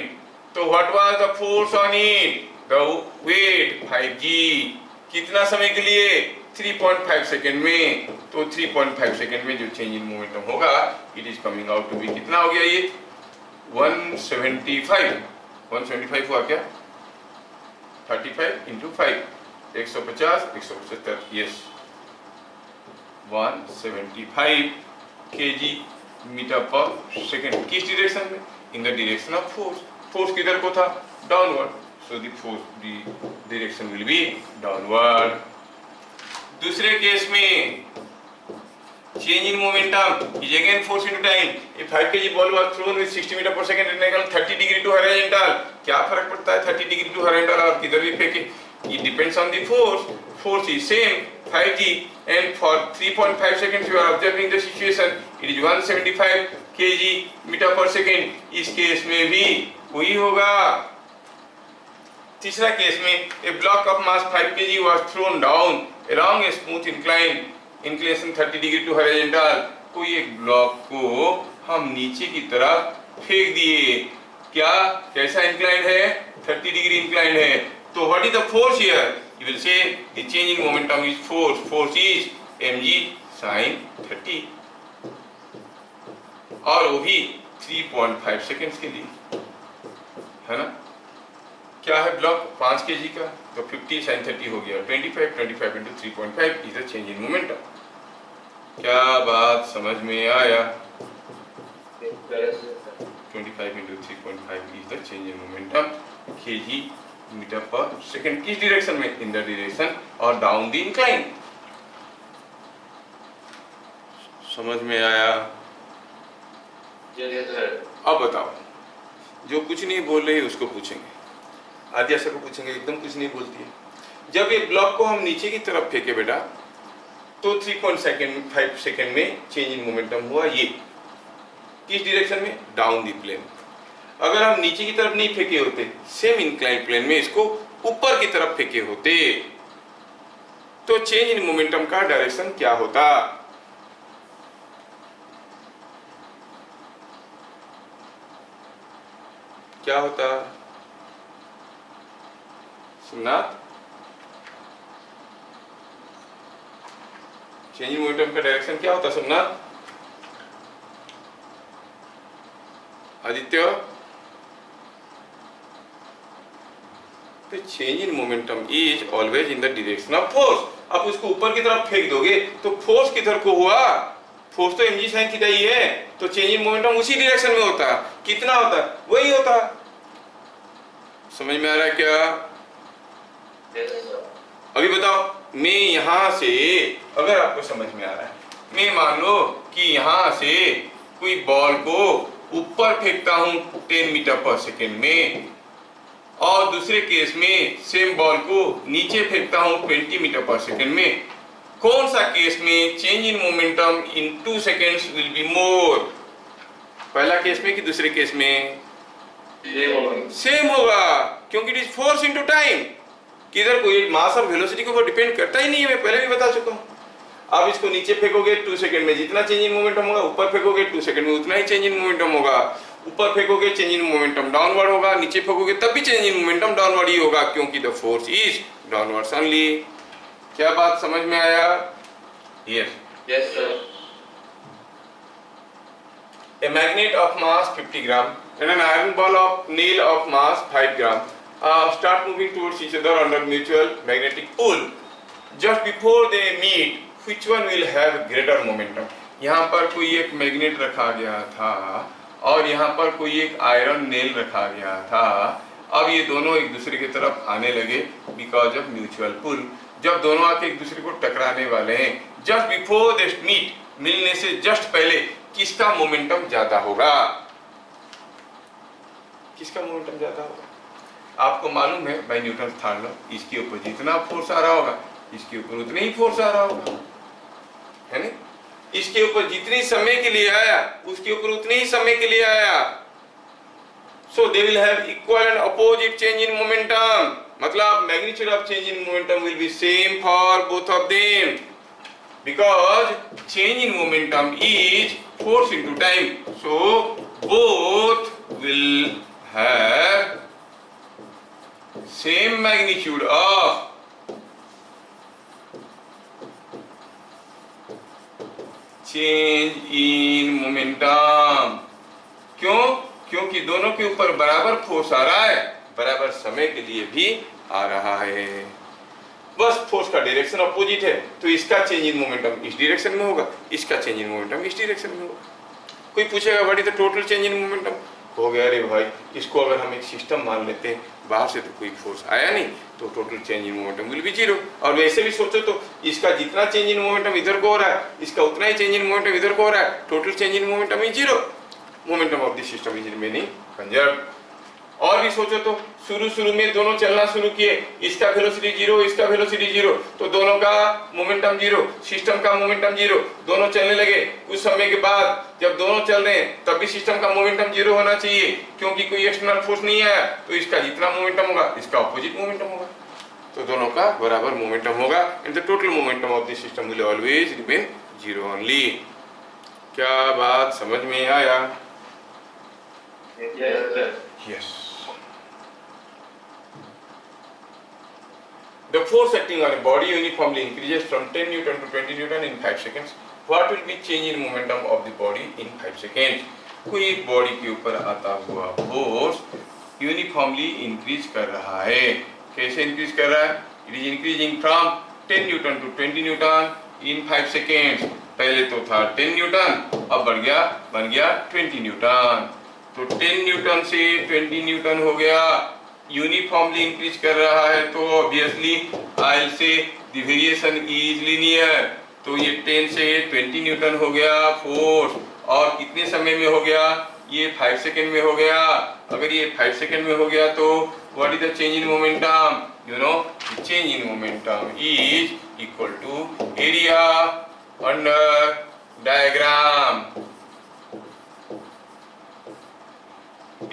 S1: तो what was the force on it? The weight 5g. कितना समय के लिए? 3.5 second में। तो 3.5 second में जो चेंज इन मोमेंटम होगा, it is coming out to be, कितना हो गया ये? 175। 175 हुआ क्या? 35 इंटू 5, 150, 175, यस 175 kg मीटर पर सेकेंड। किस डायरेक्शन में? In the direction of force. Force किधर को था? Downward. So the force the direction will be downward. दूसरे केस में change in momentum is again force into time. A 5 kg ball was thrown with 60 metre per second at angle 30 degree to horizontal. क्या फर्क पड़ता है 30 degree to horizontal और किधर भी फेंके? It depends on the force. Force is same 5g and for 3.5 seconds you are observing the situation, it is 175 kg metre per second. इस case में भी वही होगा। तीसरा केस में a block of mass 5 kg was thrown down along a smooth inclination 30 degree to horizontal. कोई एक block को हम नीचे की तरफ फेंक दिए, क्या कैसा इंक्लाइंड है? 30 डिग्री इंक्लाइंड है। तो what is the force here? You will say the change in momentum is force. Force is mg sin 30 और वो भी 3.5 सेकेंड्स के लिए, है ना? क्या है ब्लॉक? 5 kg का, तो 50 sin 30 हो गया 25। 25 into 3.5 is the change in momentum. क्या बात समझ में आया? 25 into 3.5 is the change in momentum kg metre per second. किस डायरेक्शन में? इन द डायरेक्शन और डाउन द इंक्लाइन। समझ में आया? अब बताओ, जो कुछ नहीं बोल रही उसको पूछेंगे। आद्या सर को पूछेंगे, एकदम कुछ नहीं बोलती है। जब ये ब्लॉक को हम नीचे की तरफ फेंके बेटा, तो 3.5 सेकेंड में चेंज इन मोमेंटम हुआ। ये किस डायरेक्शन में? Down the plane. अगर हम नीचे की तरफ नहीं फेंके होते, सेम इंक्लाइन प्लेन में इसको ऊपर की तरफ फेंके होते, तो चेंज इन मोमेंटम का डायरेक्शन क्या होता? क्या होता? सोमनाथ, चेंज इन मोमेंटम का डायरेक्शन क्या होता सोमनाथ? आदित्य, तो change in momentum is always in the direction of force. आप उसको ऊपर की तरफ फेंक दोगे तो फोर्स किधर को हुआ? फोर्स तो mg sin थीटा ही है, तो चेंज इन मोमेंटम उसी डायरेक्शन में होता। कितना होता? वही होता। समझ में आ रहा है क्या? अभी बताओ, मैं यहां से, अगर आपको समझ में आ रहा है, मैं मान लो कि यहां से कोई बॉल को ऊपर फेंकता हूं 10 मीटर पर सेकेंड में, और दूसरे केस में सेम बॉल को नीचे फेंकता हूं 20 मीटर पर सेकेंड में। कौन सा केस में change in momentum in 2 seconds will be more? पहला केस में कि दूसरे केस में? सेम होगा, क्योंकि it is force into time. किधर कोई मास और वेलोसिटी के ऊपर डिपेंड करता ही नहीं है, मैं पहले भी बता चुका हूँ। आप इसको नीचे फेंकोगे 2 सेकंड में जितना चेंज इन मोमेंटम होगा, ऊपर फेंकोगे 2 सेकंड में उतना ही चेंज इन मोमेंटम होगा। ऊपर फेंकोगे चेंज इन मोमेंटम डाउनवर्ड होगा, नीचे फेंकोगे तब भी चेंज इन मोमेंटम डाउनवर्ड ही होगा, क्योंकि the force is downwards only. क्या बात समझ में आया? Yes
S2: yes sir.
S1: A magnet of mass 50 gram and an iron ball of nail of mass 5 gram start moving towards each other under mutual magnetic pull. Just before they meet, which one will have greater momentum? यहाँ पर कोई एक magnet रखा गया था और यहाँ पर कोई एक आयरन नेल रखा गया था। अब ये दोनों एक दूसरे की तरफ आने लगे बिकॉज ऑफ म्यूचुअल पुल। जब दोनों आके एक दूसरे को टकराने वाले हैं, जस्ट बिफोर दे मीट, मिलने से जस्ट पहले किसका मोमेंटम ज्यादा होगा? किसका मोमेंटम ज्यादा होगा? आपको मालूम है बाय न्यूटन थर्ड लॉ, इसके ऊपर जितना फोर्स आ रहा होगा इसके ऊपर उतने ही फोर्स आ रहा होगा, है ना? इसके ऊपर जितनी समय के लिए आया उसके ऊपर उतने ही समय के लिए आया। So they will have equal and opposite change in momentum, मतलब magnitude of change in momentum will be same for both of them, because change in momentum is force into time, so both will have same magnitude of change in momentum। क्यों? क्योंकि दोनों के ऊपर बराबर force आ रहा है, बराबर समय के लिए भी आ रहा है। बस फोर्स का डायरेक्शन अपोजिट है, तो इसका चेंज इन मोमेंटम इस डायरेक्शन में होगा, इसका चेंज इन मोमेंटम इस डायरेक्शन में होगा। कोई पूछेगा what is the total change in momentum? हो गया अरे भाई, इसको अगर हम एक सिस्टम मान लेते हैं, बाहर से तो कोई फोर्स आया नहीं, तो total change in momentum will B zero. और वैसे भी सोचो तो इसका जितना चेंज इन मोमेंटम इधर को हो रहा है, इसका उतना ही चेंज इन मोमेंटम इधर को हो रहा है, total change in momentum is zero. Momentum of the system is remaining conserved. और भी सोचो तो शुरू में दोनों चलना शुरू किए, इसका वेलोसिटी जीरो, इसका वेलोसिटी जीरो, तो दोनों का मोमेंटम जीरो, सिस्टम का मोमेंटम जीरो। दोनों चलने लगे, कुछ समय के बाद जब दोनों चल रहे हैं तब भी सिस्टम का मोमेंटम जीरो होना चाहिए, क्योंकि कोई एक्सटर्नल फोर्स नहीं आया, तो इसका जितना मोमेंटम होगा इसका अपोजिट मोमेंटम होगा, तो दोनों का बराबर मोमेंटम होगा and the total momentum of the system will always remain zero only. क्या बात समझ में आया? Yes. The force acting on a body uniformly increases from 10 Newton to 20 Newton in 5 seconds. What will be change in momentum of the body in 5 seconds? कोई एक body के ऊपर आता हुआ फोर्स यूनिफॉर्मली इंक्रीज कर रहा है। कैसे इंक्रीज कर रहा है? It is increasing from 10 newton to 20 newton in 5 seconds. पहले तो था 10 न्यूटन, अब बन गया 20 न्यूटन। तो 10 न्यूटन से 20 न्यूटन हो गया, यूनिफॉर्मली इंक्रीज कर रहा है, तो obviously I will say the variation is linear. तो ये 10 से 20 न्यूटन हो गया फोर्स, और कितने समय में हो गया? ये 5 सेकेंड में हो गया। अगर ये 5 सेकेंड में हो गया तो what is the change in momentum? You know, change in momentum is equal to area under diagram.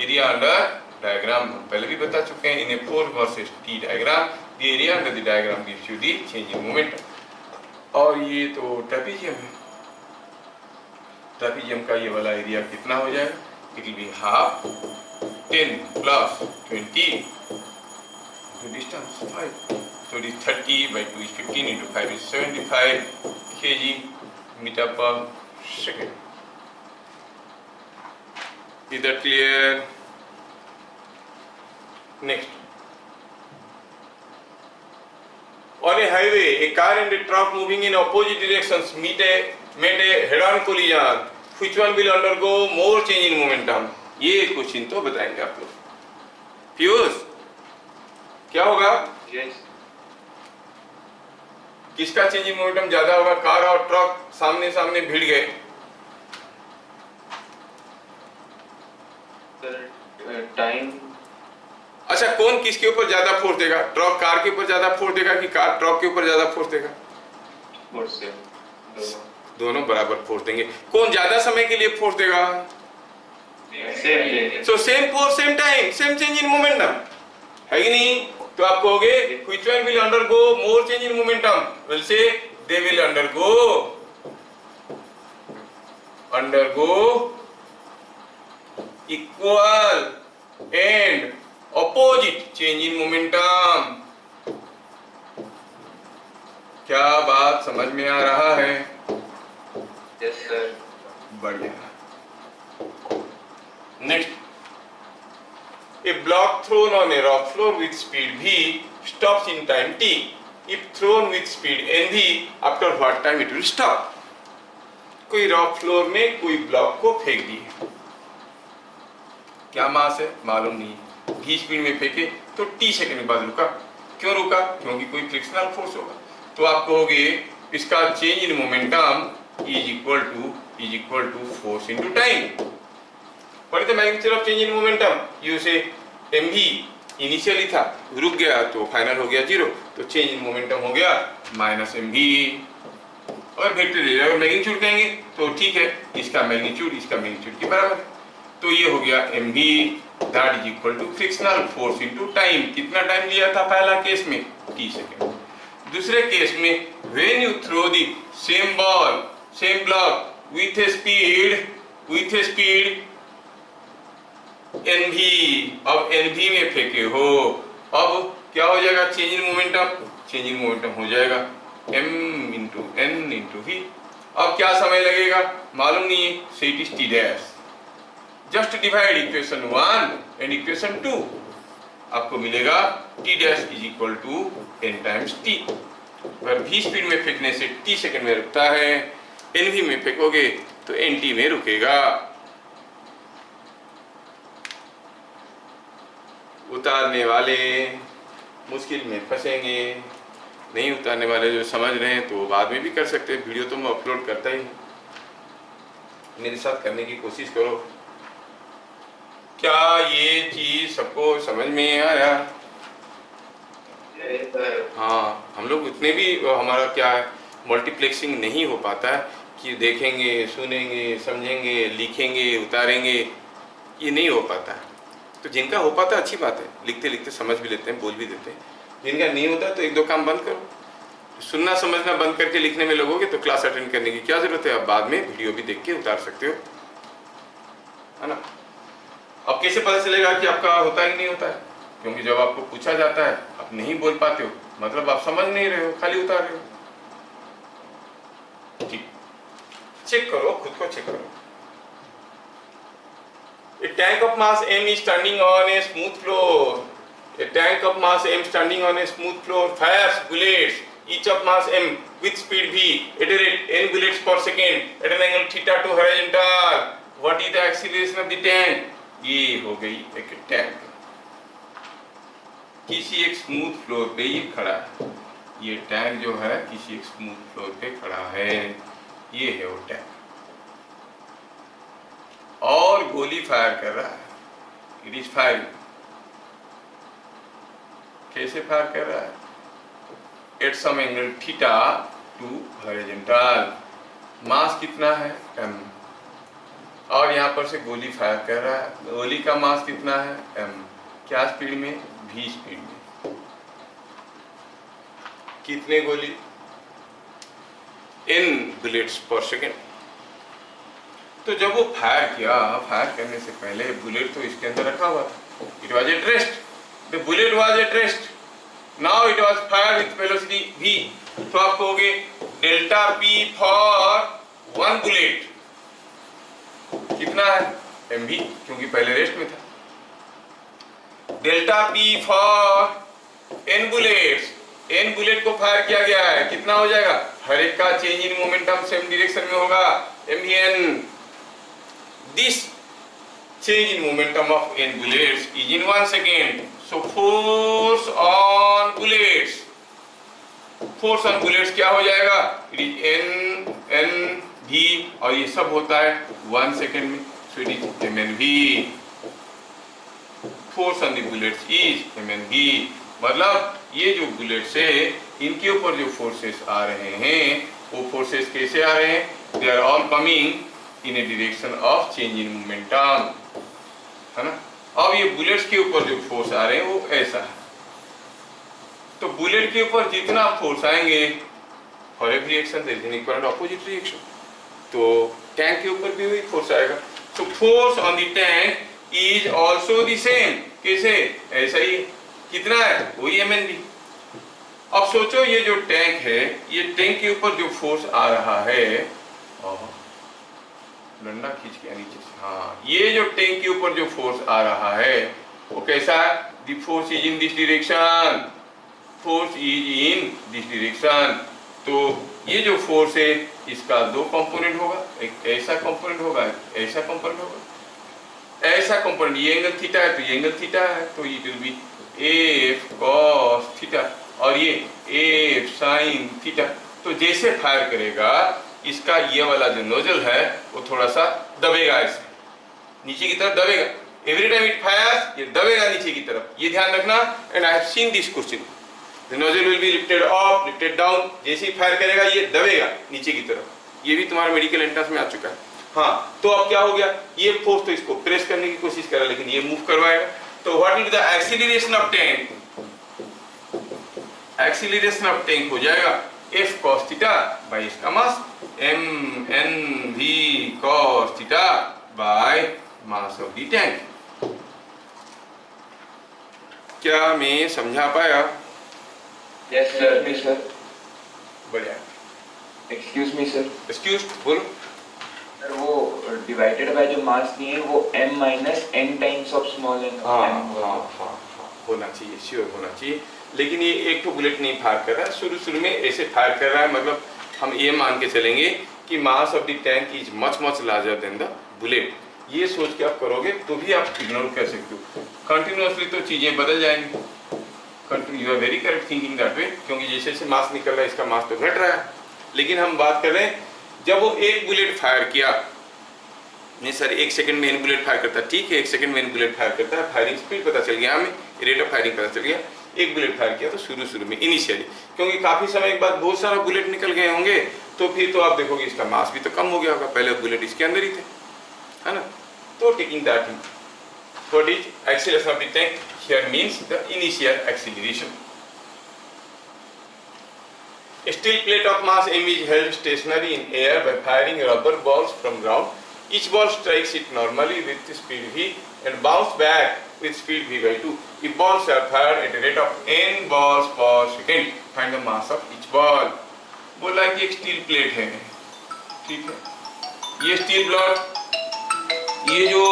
S1: Area under diagram पहले भी बता चुके हैं। In a force versus T diagram the area under the diagram gives you the change in momentum. और ये तो trapezium है, trapezium का ये वाला एरिया कितना हो जाएगा? It will be half 10 plus 20 to distance 5, so it is 30 by 2 is 15 into 5 is 75 kg meter per second. Is that clear? Next, on a highway a car and a truck moving in opposite directions made a head-on collision. Which one will undergo more change in momentum? ये question तो बताएंगे आप लोग। पीयूष क्या होगा?
S2: Yes.
S1: किसका change in momentum ज्यादा होगा? कार और ट्रक सामने सामने भिड़ गए,
S2: टाइम।
S1: अच्छा, कौन किसके ऊपर ज्यादा फोर्स देगा? ट्रक कार के ऊपर ज्यादा फोर्स देगा कि कार ट्रक के ऊपर ज्यादा फोर्स देगा?
S2: दोनों
S1: दोनों बराबर फोर्स देंगे। कौन ज्यादा समय के लिए फोर्स देगा?
S2: Same
S1: so same force same time same change in momentum, है कि नहीं? तो आप कहोगे which one will undergo more change in momentum? Will say they will undergo equal and opposite change in momentum. क्या बात समझ में आ रहा है?
S2: Yes sir.
S1: बढ़िया। Next, a block thrown on a rock floor with speed v stops in time t if thrown with speed nv after what time it will stop? कोई rock floor में कोई ब्लॉक को फेंक दिए, क्या मास है मालूम नहीं, v स्पीड में फेंके तो t सेकंड के बाद रुका, क्यों रुका? क्योंकि कोई फ्रिक्शनल फोर्स होगा। तो आप कहोगे इसका change in momentum is equal to force into time. What is the magnitude of change in momentum? You say mv initially था, रुक गया तो फाइनल हो गया 0, तो चेंज इन मोमेंटम हो गया माइनस mv। और वेक्टर अगर मैग्नीट्यूड कहेंगे तो ठीक है, इसका मैग्नीट्यूड के बराबर है, तो ये हो गया mv that is equal to frictional force into time. कितना टाइम लिया था पहला केस में? t second. दूसरे केस में when you throw the same block with a speed nv, अब nv में फेंके हो, अब क्या हो जाएगा? चेंज इन मोमेंटम हो जाएगा m into n into v। अब क्या समय लगेगा मालूम नहीं है, so it is t dash। Just divide equation 1 and equation 2, आपको मिलेगा t dash is equal to n times t। अगर v स्पीड में फेंकने से t सेकंड में रुकता है, nv में फेंकोगे तो nt में रुकेगा। उतारने वाले मुश्किल में फंसेंगे, नहीं उतारने वाले जो समझ रहे हैं तो बाद में भी कर सकते हैं, वीडियो तो मैं अपलोड करता ही हूँ, मेरे साथ करने की कोशिश करो। क्या ये चीज सबको समझ में आया? हाँ, हम लोग उतने भी हमारा क्या है मल्टीप्लेक्सिंग नहीं हो पाता है कि देखेंगे, सुनेंगे, समझेंगे, लिखेंगे, उतारेंगे, ये नहीं हो पाता है। तो जिनका हो पाता है अच्छी बात है, लिखते लिखते समझ भी लेते हैं, बोल भी देते हैं। जिनका नहीं होता तो एक दो काम बंद करो, सुनना समझना बंद करके लिखने में लगोगे तो क्लास अटेंड करने की क्या जरूरत है? अब बाद में वीडियो भी देख के उतार सकते हो, है ना। अब कैसे पता चलेगा कि आपका होता है कि नहीं होता है? क्योंकि जब आपको पूछा जाता है आप नहीं बोल पाते हो, मतलब आप समझ नहीं रहे हो, खाली उतार रहे हो। ठीक, चेक करो, खुद को चेक करो। A tank of mass m is standing on a smooth floor. A tank of mass m standing on a smooth floor fires bullets, each of mass m with speed v at a rate n bullets per second at an angle theta to horizontal. What is the acceleration of the tank? ये हो गई एक tank, किसी एक smooth floor पे ये खड़ा है। ये टैंक जो है किसी एक स्मूथ फ्लोर पे खड़ा है, ये है वो टैंक, और गोली फायर कर रहा है। It is firing. कैसे फायर कर रहा है? At some angle theta to horizontal. Mass कितना है? m, और यहाँ पर से गोली फायर कर रहा है। गोली का मास कितना है? m। क्या स्पीड में? v स्पीड में। कितने गोली? n बुलेट्स पर सेकेंड। तो जब वो फायर किया, फायर करने से पहले बुलेट तो इसके अंदर रखा हुआ था, it was at rest, the bullet was at rest, now it was fire with velocity v। तो आप कहोगे delta p for one bullet कितना है? mv, क्योंकि पहले रेस्ट में था। Delta p for n bullets, n bullet को फायर किया गया है, कितना हो जाएगा? हर एक का change in momentum same direction में होगा, mvn। This change in momentum of n bullets is in 1 second. So force on bullets क्या हो जाएगा? It is n v, और ये सब होता है 1 सेकेंड में, so it is mnv। Force on the bullets is mnv। मतलब ये जो बुलेट्स है इनके ऊपर जो फोर्सेस आ रहे हैं, वो फोर्सेस कैसे आ रहे हैं? They are all coming in a direction of change in momentum। है ना। अब ये बुलेट्स के ऊपर जो फोर्स आ रहे हैं वो ऐसा है, तो बुलेट के ऊपर जितना फोर्स आएंगे for every reaction there is an equal and opposite reaction, तो टैंक के ऊपर भी वही फोर्स आएगा। तो force on the tank is also the same, कैसे, ऐसा ही, कितना है, वही mn_v। अब सोचो ये जो टैंक है, ये टैंक के ऊपर जो फोर्स आ रहा है, डंडा खींच के नीचे से, हाँ, ये जो टैंक के ऊपर जो फोर्स आ रहा है वो कैसा है, the force is in this direction, force is in this direction. तो ये जो फोर्स है इसका दो कंपोनेंट होगा, एक ऐसा कंपोनेंट होगा, एक ऐसा कंपोनेंट होगा। ऐसा कंपोनेंट ये एंगल थीटा है तो ये एंगल थीटा है, तो it will be F cos theta, और ये एफ साइन थीटा। तो जैसे फायर करेगा इसका ये वाला जो नोजल है वो थोड़ा सा दबेगा, ऐसे नीचे की तरफ दबेगा, एवरी टाइम इट फायर्स ये दबेगा नीचे की तरफ, ये ध्यान रखना। And I have seen this question, the nozzle will be lifted up, lifted down, जैसे ही फायर करेगा ये दबेगा नीचे की तरफ, ये भी तुम्हारा मेडिकल एंट्रेंस में आ चुका है। हाँ, तो अब क्या हो गया, ये फोर्स तो इसको प्रेस करने की कोशिश कर रहा है लेकिन ये मूव करवाएगा, तो what is the acceleration of tank, acceleration of tank हो जाएगा एफ कॉस थीटा बाय इसका मास mn_v cos theta by mass of the tank. क्या मैं समझा पाया?
S3: Yes sir. सर
S1: बढ़िया।
S3: Excuse me sir.
S1: एक्सक्यूज, बोलो।
S3: सर वो डिवाइडेड बाय जो मास दिए वो m minus n times of small n।
S1: हाँ, होना चाहिए, श्योर होना चाहिए। लेकिन ये एक तो बुलेट नहीं फायर कर रहा है, शुरू में ऐसे फायर कर रहा है, मतलब हम ये मान के चलेंगे कि mass of the tank is much much larger than the bullet. ये सोच के आप करोगे तो भी आप इग्नोर कर सकते हो। कंटिन्यूअसली तो चीजें बदल जाएंगी, you are very correct thinking that way, क्योंकि जैसे जैसे मास निकल रहा है इसका मास तो घट रहा है। लेकिन हम बात कर रहे हैं जब वो एक बुलेट फायर किया, नहीं सर 1 सेकंड में एन बुलेट फायर करता है, ठीक है 1 सेकंड में एन बुलेट फायर करता है, फायरिंग स्पीड पता चल गया हमें, रेट ऑफ फायरिंग पता चल गया, एक बुलेट फायर किया तो शुरू में इनिशियली, क्योंकि काफी समय के बाद बहुत सारा बुलेट निकल गए होंगे तो फिर तो आप देखोगे इसका मास भी तो कम हो गया होगा, पहले बुलेट इसके अंदर ही थे, है ना। तो taking that what is acceleration of the tank here means the initial acceleration. A steel plate of mass m is held stationary in air by firing rubber balls from ground. Each ball strikes it normally with speed v and bounce back with speed v by 2. If balls are fired at a rate of n balls per second, find the mass of each ball. बोला कि एक steel plate है, ठीक है, ये steel block, ये जो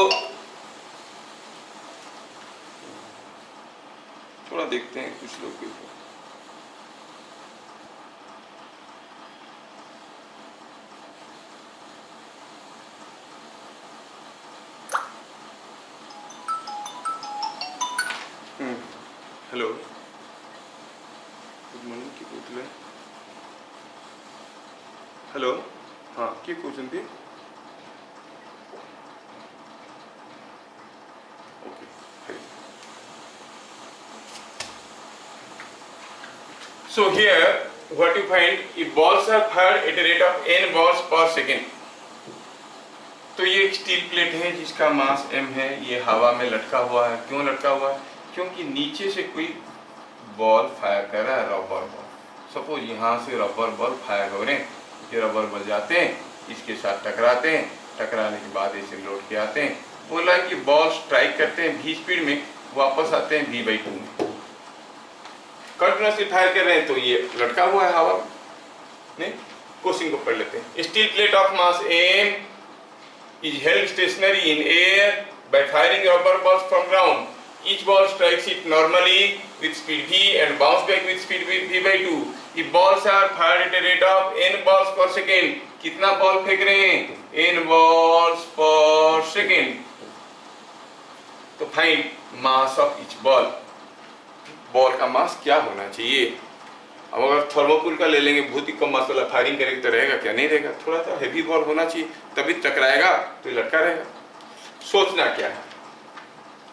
S1: थोड़ा देखते हैं कुछ लोग के ऊपर, हेलो, गुड मॉर्निंग, की पूछले, हेलो, हाँ की पूछती, okay, so here what you find, if balls are fired at a rate of n balls per second, तो ये एक स्टील प्लेट है जिसका मास m है, ये हवा में लटका हुआ है। क्यों लटका हुआ है? क्योंकि नीचे से कोई बॉल फायर कर रहा है, रबर बॉल, सपोज यहाँ से रबर बॉल फायर हो रहे हैं, ये रबर बॉल जाते हैं इसके साथ टकराते हैं, टकराने के बाद ऐसे लौट के आते हैं, बोला कि बॉल स्ट्राइक करते हैं v स्पीड में, वापस आते हैं v/2 में, कंटिन्यूअसली फायर कर रहे हैं तो ये लटका हुआ है हवा में। क्वेश्चन को पढ़ लेते हैं। Steel plate of mass m is held stationary in air by firing rubber balls from ground. Each ball strikes it normally with speed v and bounce back with speed v/2. If balls are fired at a rate of n balls per second, कितना ball फेंक रहे हैं? n balls per second. तो find mass of each ball. Ball का मास क्या होना चाहिए? अब अगर थर्मोकोल का ले लेंगे, बहुत ही कम मास वाला फायरिंग करेंगे तो रहेगा क्या? नहीं रहेगा, थोड़ा सा हेवी बॉल होना चाहिए तभी टकराएगा तो लटका रहेगा। सोचना क्या है,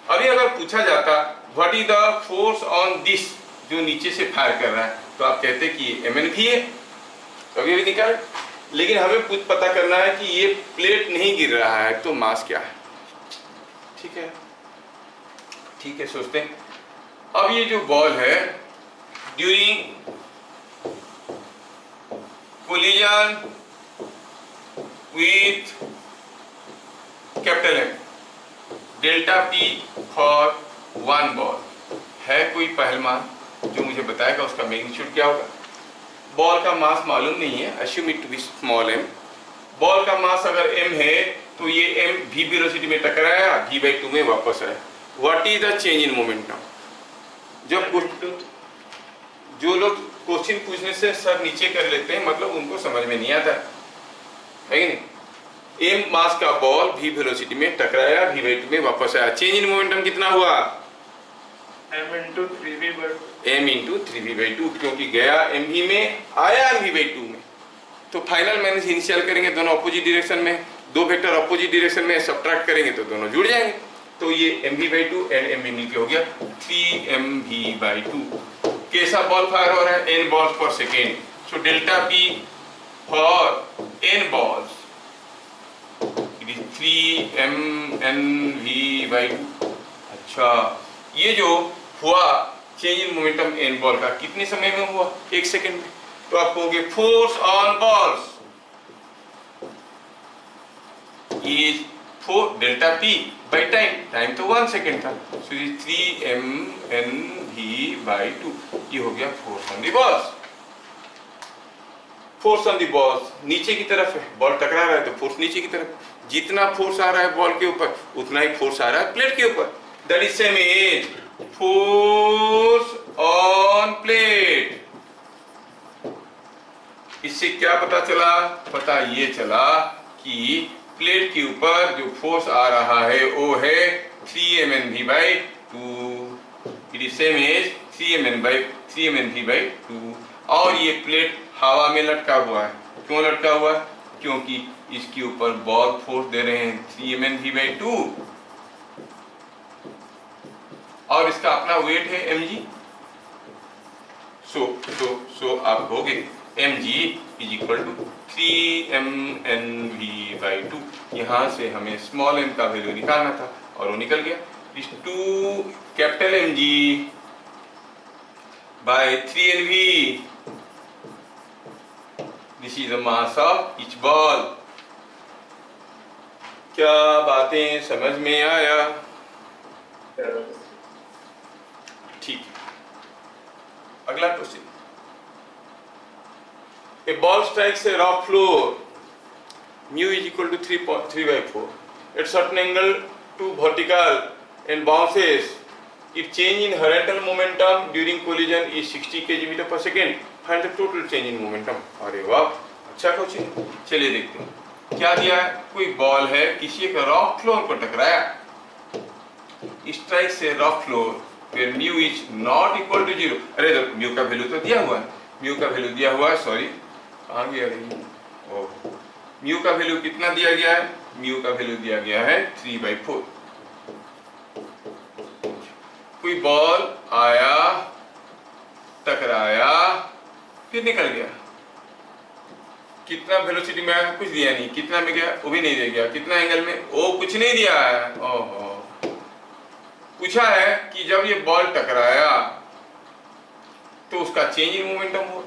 S1: अभी अगर पूछा जाता what is the force on this, जो नीचे से फायर कर रहा है, तो आप कहते कि mn_v है, तो अभी निकाल। लेकिन हमें कुछ पता करना है कि ये प्लेट नहीं गिर रहा है तो मास क्या है, ठीक है। ठीक है, सोचते हैं। अब ये जो बॉल है during collision with capital M, delta P for one ball, है कोई पहलवान जो मुझे बताएगा उसका मैग्नीट्यूड क्या होगा? बॉल का मास मालूम नहीं है, assume it to be small m. Ball का मास अगर m है तो ये m v वेलोसिटी में टकराया, v/2 में वापस आया। What is the change in momentum? जब जो लोग क्वेश्चन पूछने से सर नीचे कर लेते हैं, मतलब उनको समझ में नहीं आता है कि नहीं? m मास का बॉल v वेलोसिटी में टकराया, v/2 में वापस आया। चेंज इन मोमेंटम कितना हुआ?
S2: m into 3v/2,
S1: m into 3v/2, क्योंकि गया mv में, आया mv/2 में। तो फाइनल माइनस इनिशियल करेंगे, दोनों अपोजिट डायरेक्शन में, दो वेक्टर अपोजिट डायरेक्शन में सब्ट्रैक्ट करेंगे तो दोनों जुड़ जाएंगे। तो ये mv/2 एंड mv मिलके हो गया 3mv/2। कैसा बॉल फायर हो रहा है? n बॉल्स पर second. So delta p for n balls it is 3mnv/2। अच्छा, ये जो हुआ change in momentum n ball का कितने समय में हुआ? 1 सेकेंड में। तो आप कहोगे force on balls is 4 delta P by time, time तो 1 सेकेंड था, सो ये 3mnv/2। ये हो गया force on the balls. Force on the balls नीचे की तरफ है, बॉल टकरा रहा है तो फोर्स नीचे की तरफ। जितना फोर्स आ रहा है बॉल के ऊपर उतना ही फोर्स आ रहा है प्लेट के ऊपर। That is same as force on plate. इससे क्या पता चला? पता ये चला कि प्लेट के ऊपर जो फोर्स आ रहा है वो है 3mnv/2। It is same as 3mnv/2। और ये प्लेट हवा में लटका हुआ है। क्यों लटका हुआ है? क्योंकि इसके ऊपर बॉल फोर्स दे रहे हैं 3mnv/2 और इसका अपना वेट है mg। सो आप कहोगे mg is equal to 3mnv/2। यहाँ से हमें स्मॉल m का वैल्यू निकालना था और वो निकल गया। इस 2 capital mg by 3nv, this is the mass of each ball. क्या बातें समझ में आया? ठीक है, अगला question. A ball strikes a rock floor, mu is equal to 3/4 at certain angle to vertical and bounces. If change in horizontal momentum during collision is 60 km per second, find the total change in momentum. अरे वाह, अच्छा question. चलिए देखते हैं क्या दिया है। कोई बॉल है, किसी एक रॉक फ्लोर पर टकराया, strikes a rock floor where mu is not equal to 0। अरे म्यू का वैल्यू तो दिया हुआ है, म्यू का वैल्यू दिया हुआ है, सॉरी कहाँ गया रही, म्यू का वैल्यू कितना दिया गया है? म्यू का वैल्यू दिया गया है 3/4। कोई बॉल आया, टकराया, फिर निकल गया। कितना वेलोसिटी में आया? कुछ दिया नहीं। कितना में गया? वो भी नहीं दिया गया। कितना एंगल में? वो कुछ नहीं दिया है। ओहो, पूछा है कि जब ये बॉल टकराया तो उसका चेंज इन मोमेंटम हो।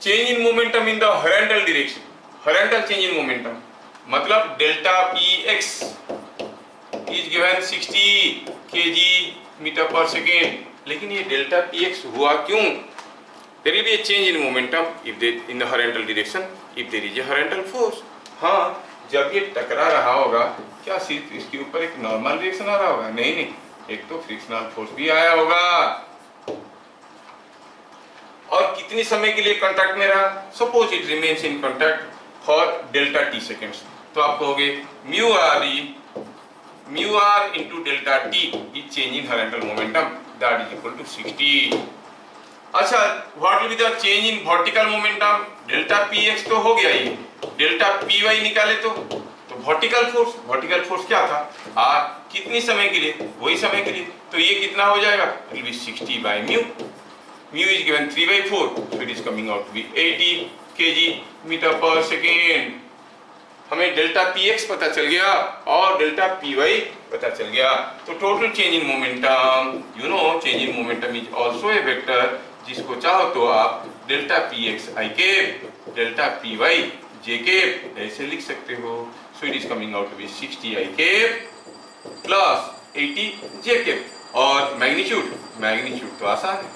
S1: Change in momentum in the horizontal direction, horizontal change in momentum मतलब delta px is given 60 kg/s। लेकिन ये डेल्टा px हुआ क्यों? There will be a change in momentum if in the horizontal direction if there is a horizontal force. हाँ, जब ये टकरा रहा होगा क्या सिर्फ इसके ऊपर एक नॉर्मल रिएक्शन आ रहा होगा? नहीं, एक तो फ्रिक्शनल फोर्स भी आया होगा। और कितने समय के लिए कांटेक्ट में रहा? Suppose it remains in contact for delta t seconds. तो आप कहोगे mu r into delta t is change in horizontal momentum, that is equal to 60। अच्छा, what will be the change in vertical momentum? Delta px तो हो गया, ये delta py निकाले तो वर्टिकल फोर्स क्या था? r कितनी समय के लिए? वही समय के लिए। तो ये कितना हो जाएगा? It will be 60 by mu. Mu is given 3/4, so it is coming out to be 80 kg/s। हमें डेल्टा px पता चल गया और डेल्टा py पता चल गया। तो total change in momentum, you know change in momentum is also a vector, जिसको चाहो तो आप delta px i cap, delta py j cap ऐसे लिख सकते हो। So it is coming out to be 60 i cap plus 80 j cap. और magnitude तो आसान है,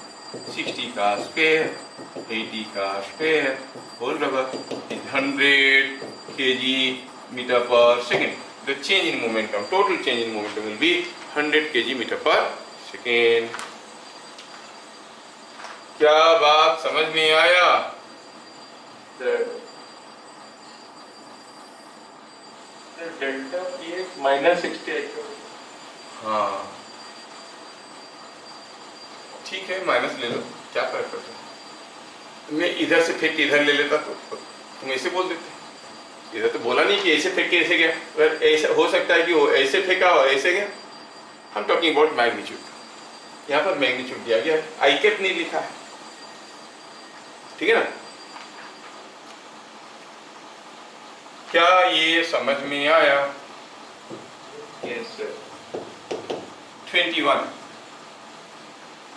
S1: 60 का स्क्वायर 80 का स्क्वायर होल रबर 100 kg meter per second. The change in momentum, total change in momentum will be 100 kg meter per second. क्या बात समझ में आया?
S2: डेल्टा px माइनस 60 आई।
S1: हाँ ठीक है, माइनस ले लो, क्या फर्क पड़ता है। मैं इधर से फेंक के इधर ले लेता तो तुम ऐसे बोल देते। इधर तो बोला नहीं कि ऐसे फेंक के ऐसे गया, अगर ऐसा हो सकता है कि वो ऐसे फेंका और ऐसे गया। हम टॉकिंग अबाउट मैग्नीट्यूड, यहाँ पर मैग्नीट्यूड दिया गया है, आई कैप नहीं लिखा है, ठीक है ना। क्या ये समझ में आया?
S2: Yes sir.
S1: 21.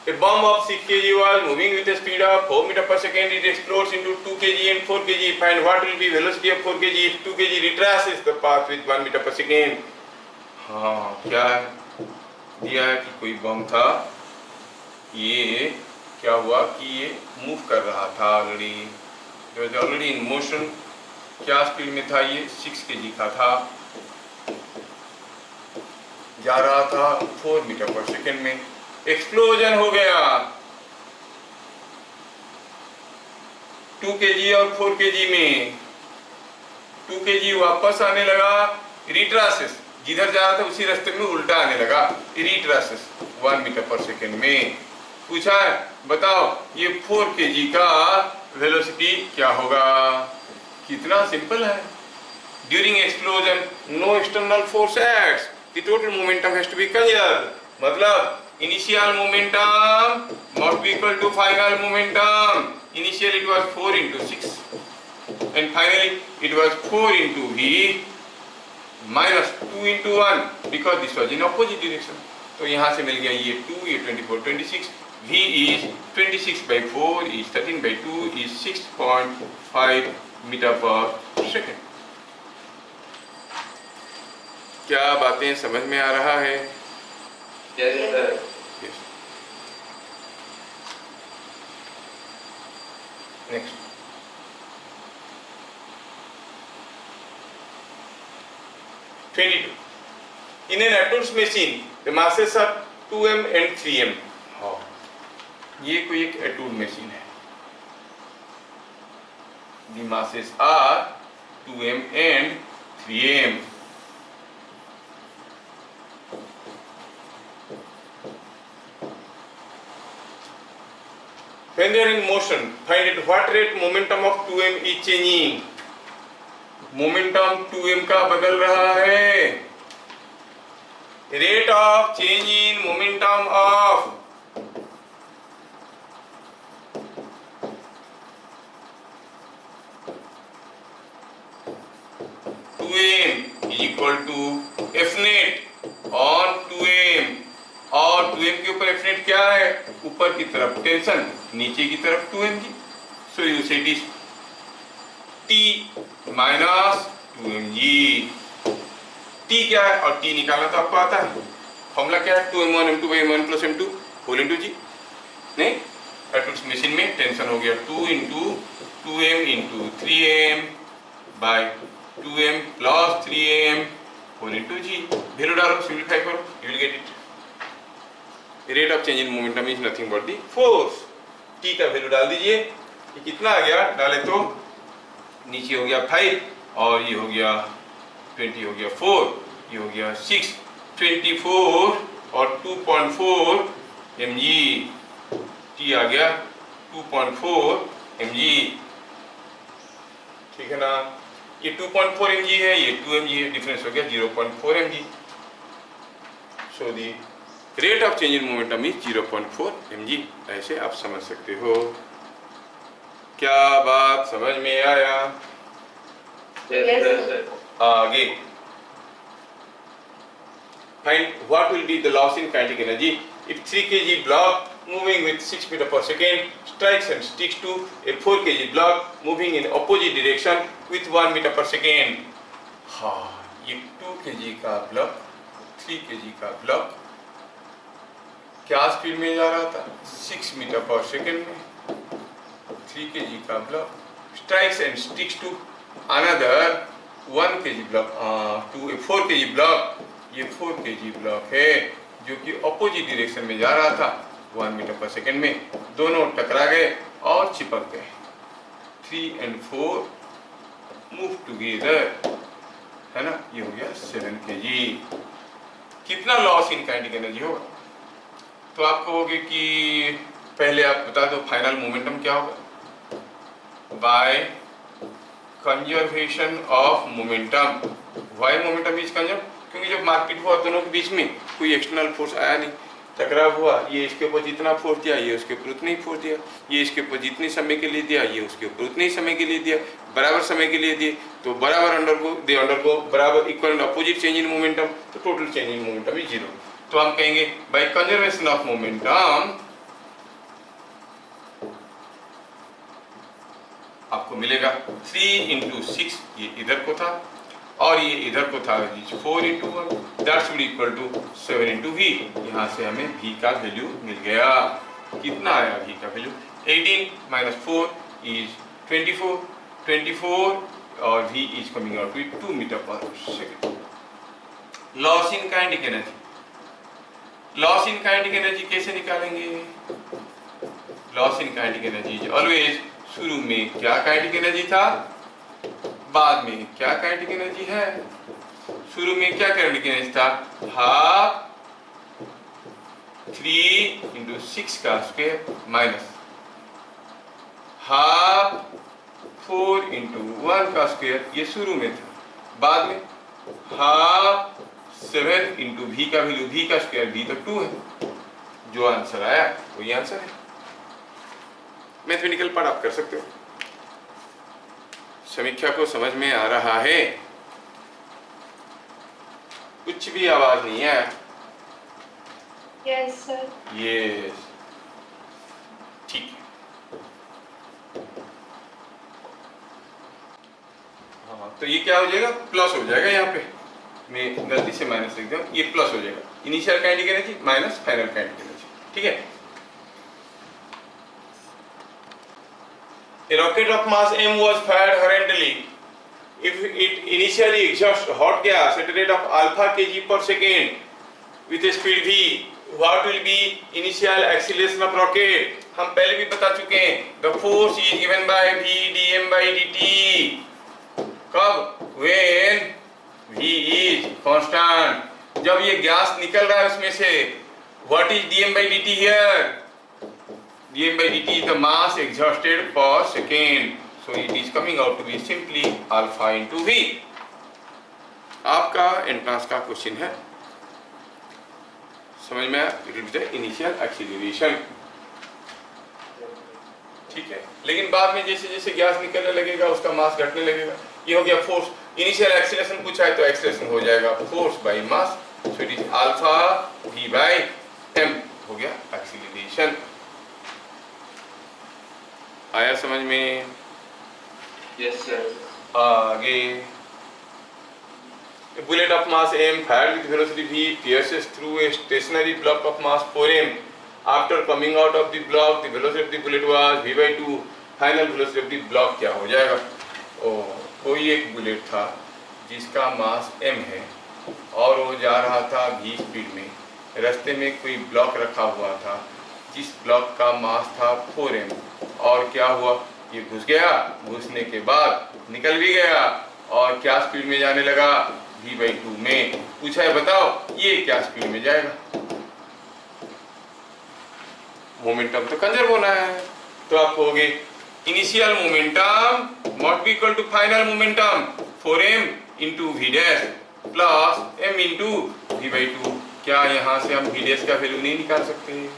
S1: A bomb of 6 kg was moving with a speed of 4 meter per second. It explodes into 2 kg and 4 kg. Find what will be velocity of 4 kg if 2 kg retraces the path with 1 meter per second. हाँ क्या है? दिया है कि कोई बम था, ये क्या हुआ कि ये मूव कर रहा था already, it was already in motion. क्या स्पीड में था ये? 6 kg का था, जा रहा था 4 मीटर पर सेकेंड में। एक्सप्लोजन हो गया, 2 kg और 4 kg में 2 kg वापस आने लगा, रिट्रासेस जिधर जा रहा था उसी रास्ते में उल्टा आने लगा, रिट्रासेस 1 मीटर पर सेकेंड में। पूछा है बताओ ये 4 kg का वेलोसिटी क्या होगा? कितना सिंपल है। During explosion no external force acts, the total momentum has to be conserved. मतलब initial momentum must be equal to final momentum. Initially it was 4 into 6 and finally it was 4 into v minus 2 into 1 because this was in opposite direction. तो यहाँ से मिल गया ये 2, ये 24, 26, v is 26 by 4 is 13 by 2 is 6.5 meter per second. क्या बातें समझ में आ रहा है?
S2: Yes sir.
S1: Yes. Next. In an Atwood's machine, the masses are 2m and 3m. हाँ, ये कोई एक Atwood machine है. The masses are 2m and 3m. When they are in motion, find at what rate momentum of 2m is changing. Momentum 2m का बदल रहा है. Rate of change in momentum of 2m is equal to F net on 2m. और 2m के ऊपर F net क्या है? ऊपर की तरफ टेंशन, नीचे की तरफ 2m की। सो यू से it is T minus 2mg। T क्या है और T निकालना तो आपको आता है। फॉर्मूला क्या है? 2m1 m2 by m1 plus m2 whole into g। नहीं, एटवुड्स मशीन में टेंशन हो गया 2 into 2m into 3m by 2m plus 3m whole into g। Value डालो, सिंपलीफाई करो, you will get it. Rate of change in momentum is nothing but the force. T का value डाल दीजिए, ये कितना आ गया? डाले तो नीचे हो गया 5 और ये हो गया 20 हो गया 4, ये हो गया 6, 24 और 2.4 mg। टी आ गया 2.4 mg, ठीक है ना। ये 2.4 mg है, ये 2 mg है, डिफरेंस हो गया 0.4 mg। So the rate of change in momentum is 0.4 mg। ऐसे आप समझ सकते हो। क्या बात समझ में आया?
S2: Yes sir.
S1: आगे find what will be the loss in kinetic energy if 3 kg block moving with 6 meter per second strikes and sticks to a 4 kg block moving in opposite direction with 1 meter per second. हाँ, ये 2 kg का block 3 kg का block क्या speed में जा रहा था? 6 metre पर सेकेंड में. 3 kg का block strikes and sticks to another 1 kg block to a 4 kg block. ये 4 kg ब्लॉक है जो कि अपोजिट डायरेक्शन में जा रहा था 1 मीटर पर सेकेंड में. दोनों टकरा गए और चिपक गए. 3 and 4 मूव टुगेदर, है ना. ये हो गया 7 kg. कितना लॉस इन काइनेटिक एनर्जी होगा? तो आप कहोगे कि पहले आप बता दो फाइनल मोमेंटम क्या होगा. By conservation of momentum. Why momentum is conserve, क्योंकि जब मारपीट हुआ दोनों के बीच में कोई एक्सटर्नल फोर्स आया नहीं. टकराव हुआ, ये इसके ऊपर जितना फोर्स दिया ये उसके ऊपर उतना ही फोर्स दिया. ये इसके ऊपर जितने समय के लिए दिया ये उसके ऊपर उतने ही समय के लिए दिया. बराबर समय के लिए दिए तो बराबर अंडर को बराबर equal and opposite change in momentum. तो total change in momentum is 0. तो हम कहेंगे बाय कंजर्वेशन ऑफ मोमेंटम आपको मिलेगा 3 into 6, ये इधर को था और ये इधर को था 4 into 1, that's equal to 7 into v. यहाँ से हमें v का वैल्यू मिल गया. कितना आया v का वैल्यू? 18 minus 4 is 24. 24 और v is coming out to 2 meter per second. Loss in kinetic energy. Loss in kinetic energy कैसे निकालेंगे? Loss in kinetic energy always शुरू में क्या काइनेटिक एनर्जी था, बाद में क्या काइनेटिक एनर्जी है. शुरू में क्या काइनेटिक एनर्जी था? हाफ 3 into 6 का स्क्वायर माइनस हाफ 4 into 1 का स्क्वायर. ये शुरू में था. बाद में हाफ 7 into v का वैल्यू, v का स्क्वायर, v तो 2 है. जो आंसर आया वही आंसर है. मैथमेटिकल पार्ट आप कर सकते हो. समीक्षा को समझ में आ रहा है? कुछ भी आवाज नहीं है.
S4: Yes sir.
S1: यस, ठीक है. हाँ, तो ये क्या हो जाएगा? प्लस हो जाएगा. यहाँ पे मैं गलती से माइनस लिख दूं, ये प्लस हो जाएगा. Initial kinetic energy minus final kinetic energy. ठीक है. A rocket of mass m was fired horizontally. If it initially exhausts hot gas at a rate of alpha kg per second with a speed v, what will be initial acceleration of rocket? हम पहले भी बता चुके हैं. The force is given by v dm by dt. कब? When v is constant. जब ये gas निकल रहा है उसमें से. What is dm by dt here? dm by dt is the mass exhausted per second. So it is coming out to be simply alpha into v. आपका entrance का question है. समझ में आया? It will be the initial acceleration. ठीक है. लेकिन बाद में जैसे जैसे गैस निकलने लगेगा उसका मास घटने लगेगा. ये हो गया फोर्स. इनिशियल एक्सीलरेशन पूछा है तो एक्सीलरेशन हो जाएगा force by mass. So it is alpha v by m. हो गया एक्सीलरेशन. आया समझ में?
S3: Yes sir.
S1: आगे a bullet of mass m fired with velocity v pierces through a stationary block of mass 4m. After coming out of the block, the velocity of the bullet was v by 2. Final velocity of the block क्या हो जाएगा? कोई एक bullet था जिसका मास m है और वो जा रहा था v स्पीड में. रास्ते में कोई ब्लॉक रखा हुआ था जिस ब्लॉक का मास था 4m. और क्या हुआ? ये घुस गया. घुसने के बाद निकल भी गया और क्या स्पीड में जाने लगा? v by 2 में. पूछा है बताओ ये क्या स्पीड में जाएगा? मोमेंटम तो कंजर्व होना है. तो आप कहोगे initial momentum must be equal to final momentum 4m into v dash plus m into v by 2. क्या यहाँ से हम v डैश का वैल्यू नहीं निकाल सकते?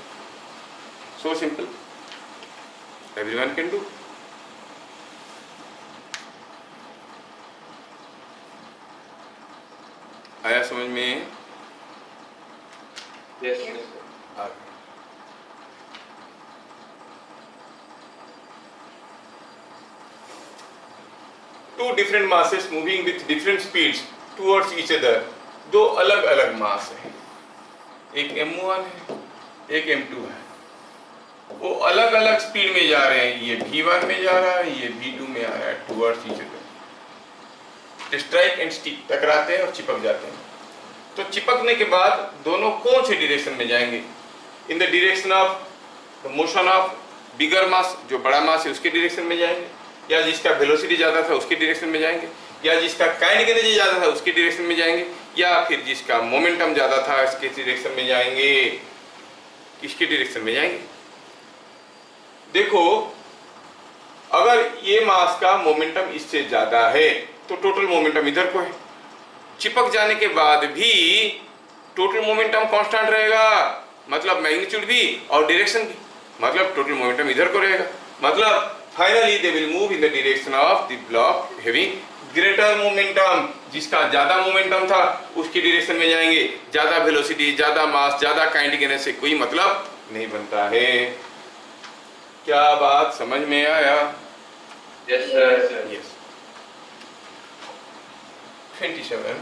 S1: So simple. Everyone can do. आया समझ में?
S2: यस
S1: आगे। Two different masses moving with different speeds towards each other. दो अलग अलग मास हैं, एक m1 है, एक m2 है। वो अलग अलग स्पीड में जा रहे हैं, ये v1 में जा रहा है, ये v2 में आ रहा है, towards each other. Strike and stick, टकराते हैं और चिपक जाते हैं। तो चिपकने के बाद दोनों कौन से डायरेक्शन में जाएंगे? In the direction of the motion of bigger mass, जो बड़ा मास है उसके डायरेक्शन में जाएंगे, या जिसका वेलोसिटी ज्यादा था उसके डायरेक्शन में जाएंगे, या जिसका काइनेटिक एनर्जी ज्यादा था उसके डायरेक्शन में जाएंगे, या फिर जिसका मोमेंटम ज्यादा था इसके डायरेक्शन में जाएंगे। किसके डायरेक्शन में जाएंगे? देखो, अगर ये मास का मोमेंटम इससे ज्यादा है तो टोटल मोमेंटम इधर को है। चिपक जाने के बाद भी टोटल मोमेंटम कांस्टेंट रहेगा, मतलब मैग्नीट्यूड भी और डायरेक्शन भी, मतलब टोटल मोमेंटम इधर को रहेगा। मतलब finally they will move in the direction of the block having greater momentum. जिसका ज्यादा मोमेंटम था उसकी डायरेक्शन में जाएंगे। ज्यादा वेलोसिटी, ज्यादा मास, ज्यादा काइनेटिक एनर्जी से कोई मतलब नहीं बनता है। क्या बात समझ में आया?
S2: Yes sir.
S1: Yes. 27.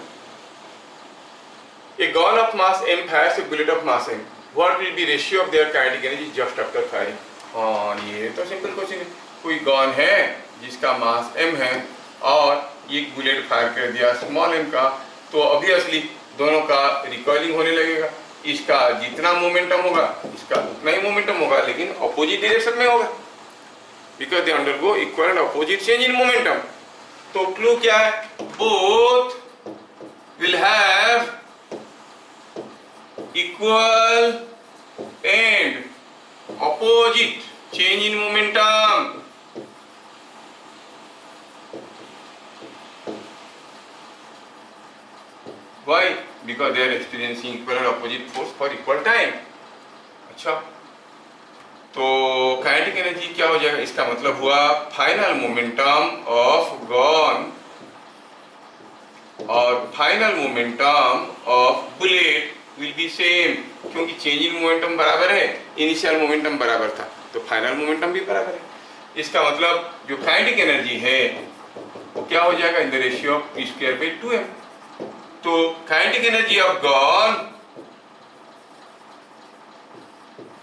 S1: A gun of mass m fires a bullet of mass m. What will be ratio of their kinetic energy just after firing? हाँ, ये तो सिंपल क्वेश्चन है। कोई गन है जिसका मास m है और ये बुलेट फायर कर दिया स्मॉल m का, तो ऑब्वियसली दोनों का रिकॉइलिंग होने लगेगा। इसका जितना मोमेंटम होगा इसका उतना ही मोमेंटम होगा, लेकिन अपोजिट डायरेक्शन में होगा, because they undergo equal and opposite change in momentum. तो क्लू क्या है? Both will have equal and opposite change in momentum. Why? Because they are experiencing equal and opposite force for equal time. अच्छा, तो kinetic energy क्या हो जाएगा? इसका मतलब हुआ फाइनल मोमेंटम ऑफ गन और final momentum of bullet will be same, क्योंकि चेंज इन मोमेंटम बराबर है, इनिशियल मोमेंटम बराबर था, तो फाइनल मोमेंटम भी बराबर है। इसका मतलब जो काइनेटिक एनर्जी है वो क्या हो जाएगा? In the ratio of p²/2m। तो kinetic energy of gun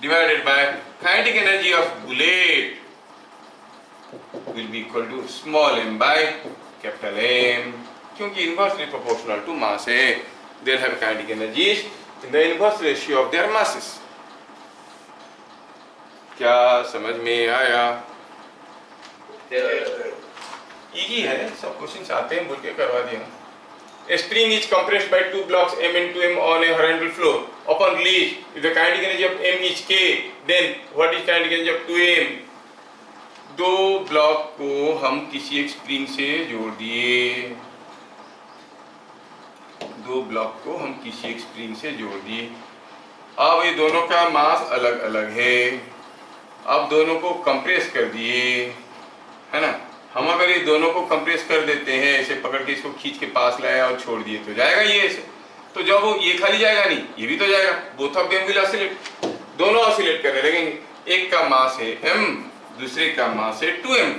S1: divided by kinetic energy of bullet will be equal to small m by capital M, क्योंकि इनवर्सली प्रोपोर्शनल टू मास है। They have kinetic energies in the inverse ratio of their masses. क्या समझ में आया? Easy है, सब questions आते हैं, बोल के करवा दिया। A string is compressed by two blocks m and 2m on a horizontal floor. Upon release, if the kinetic energy of m is k, then what is kinetic energy of 2m? दो block को हम किसी एक spring से जोड़ दिए, दो block को हम किसी एक स्प्रिंग से जोड़ दिए। अब ये दोनों का मास अलग अलग है, अब दोनों को कंप्रेस कर दिए, है ना। हम अगर ये दोनों को कंप्रेस कर देते हैं, ऐसे पकड़ के इसको खींच के पास लाया और छोड़ दिए तो जाएगा ये ऐसे। तो जब वो ये खाली जाएगा नहीं, ये भी तो जाएगा। Both of them will oscillate, दोनों ऑसिलेट करने लगेंगे। एक का मास है m, दूसरे का मास है 2m।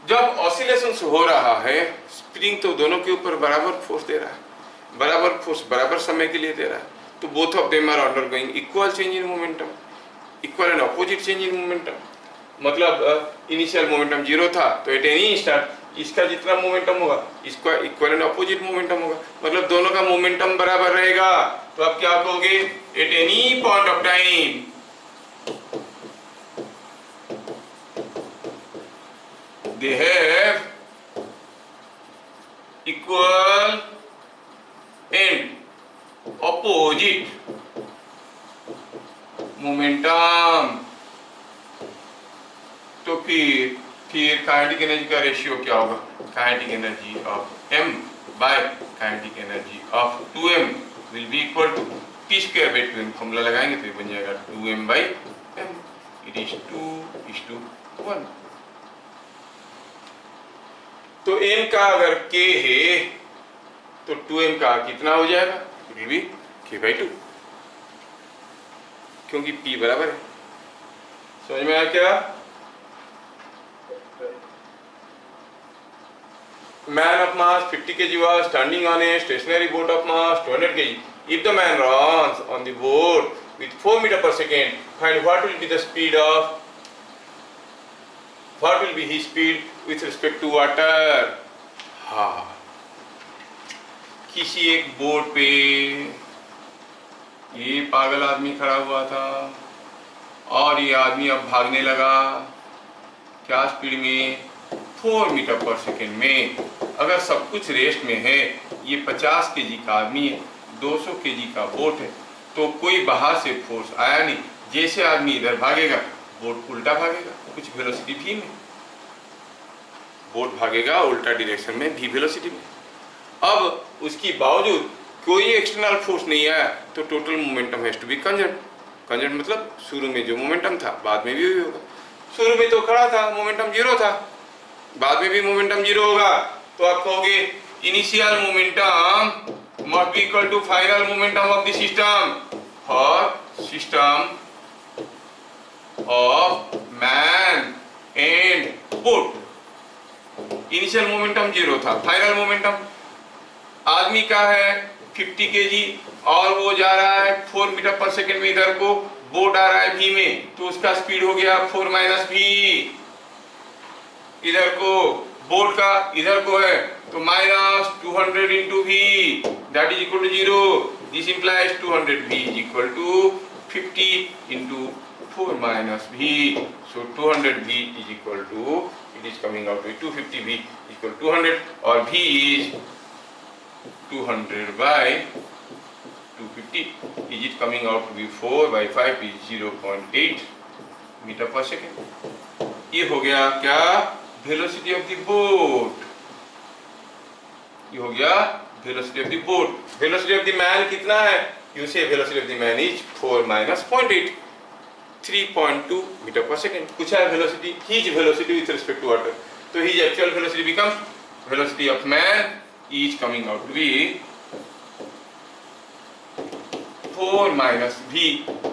S1: जब ऑसिलेशन हो रहा है, स्प्रिंग तो दोनों के ऊपर बराबर फोर्स दे रहा है, बराबर फोर्स बराबर समय के लिए दे रहा है। तो both of them are undergoing equal change in momentum, equal and opposite change in momentum. मतलब इनिशियल मोमेंटम 0 था, तो एट एनी इंस्टेंट इसका जितना मोमेंटम होगा इसका इक्वल एंड अपोजिट मोमेंटम होगा, मतलब दोनों का मोमेंटम बराबर रहेगा। तो आप क्या कहोगे? At any point of time they have equal and opposite momentum. तो फिर काइनेटिक एनर्जी का रेशियो क्या होगा? Kinetic energy of m by kinetic energy of 2m will be equal to p²/2m। Formula लगाएंगे तो ये बन जाएगा 2m/m। It is 2:1। तो m का अगर k है तो 2m का कितना हो जाएगा? इट विल बी k/2, क्योंकि p बराबर है। समझ में आया क्या? Man of mass 50 kg was standing on a stationary boat of mass 200 kg. If the man runs on the boat with 4 meter per second, find what will be the speed of, what will be his speed with respect to water? हाँ, किसी एक boat पे ये पागल आदमी खड़ा हुआ था और ये आदमी अब भागने लगा। क्या स्पीड में? 4 मीटर पर सेकेंड में। अगर सब कुछ रेस्ट में है, ये 50 केजी का आदमी है, 200 केजी का बोट है, तो कोई बाहर से फोर्स आया नहीं। जैसे आदमी इधर भागेगा, बोट उल्टा भागेगा, कुछ वेलोसिटी भी में। बोट भागेगा उल्टा डायरेक्शन में, भी वेलोसिटी में। अब उसकी बावजूद कोई एक्सटर्नल फोर्स नहीं आया, तो total momentum has to be conserve. Conserve मतलब शुरू में जो मोमेंटम था बाद में भी वही होगा। शुरू में तो खड़ा था, मोमेंटम 0 था, बाद में भी मोमेंटम 0 होगा। तो आप कहोगे initial momentum must be equal to final momentum of the system for system of man and boat. Initial momentum 0 था, फाइनल मोमेंटम आदमी का है 50 केजी और वो जा रहा है 4 मीटर पर सेकेंड में इधर को, बोट आ रहा है v में, तो उसका स्पीड हो गया 4 माइनस v। इधर को बोट का इधर को है तो minus 200 into v that is equal to 0। This implies 200v is equal to 50 into 4 minus v। So 200v is equal to, it is coming out to 250v equal 200 और v is 200 by 250. Is it coming out to be 4 by 5 is 0.8 metre पर second. ये हो गया क्या? Velocity of the boat. ये हो गया velocity of the boat. Velocity of the man कितना है? You say velocity of the man is 4 minus 0.8, 3.2 metre पर सेकेंड। पूछा है velocity, his velocity with respect to water, तो his actual velocity becomes velocity of man is coming out to be 4 minus v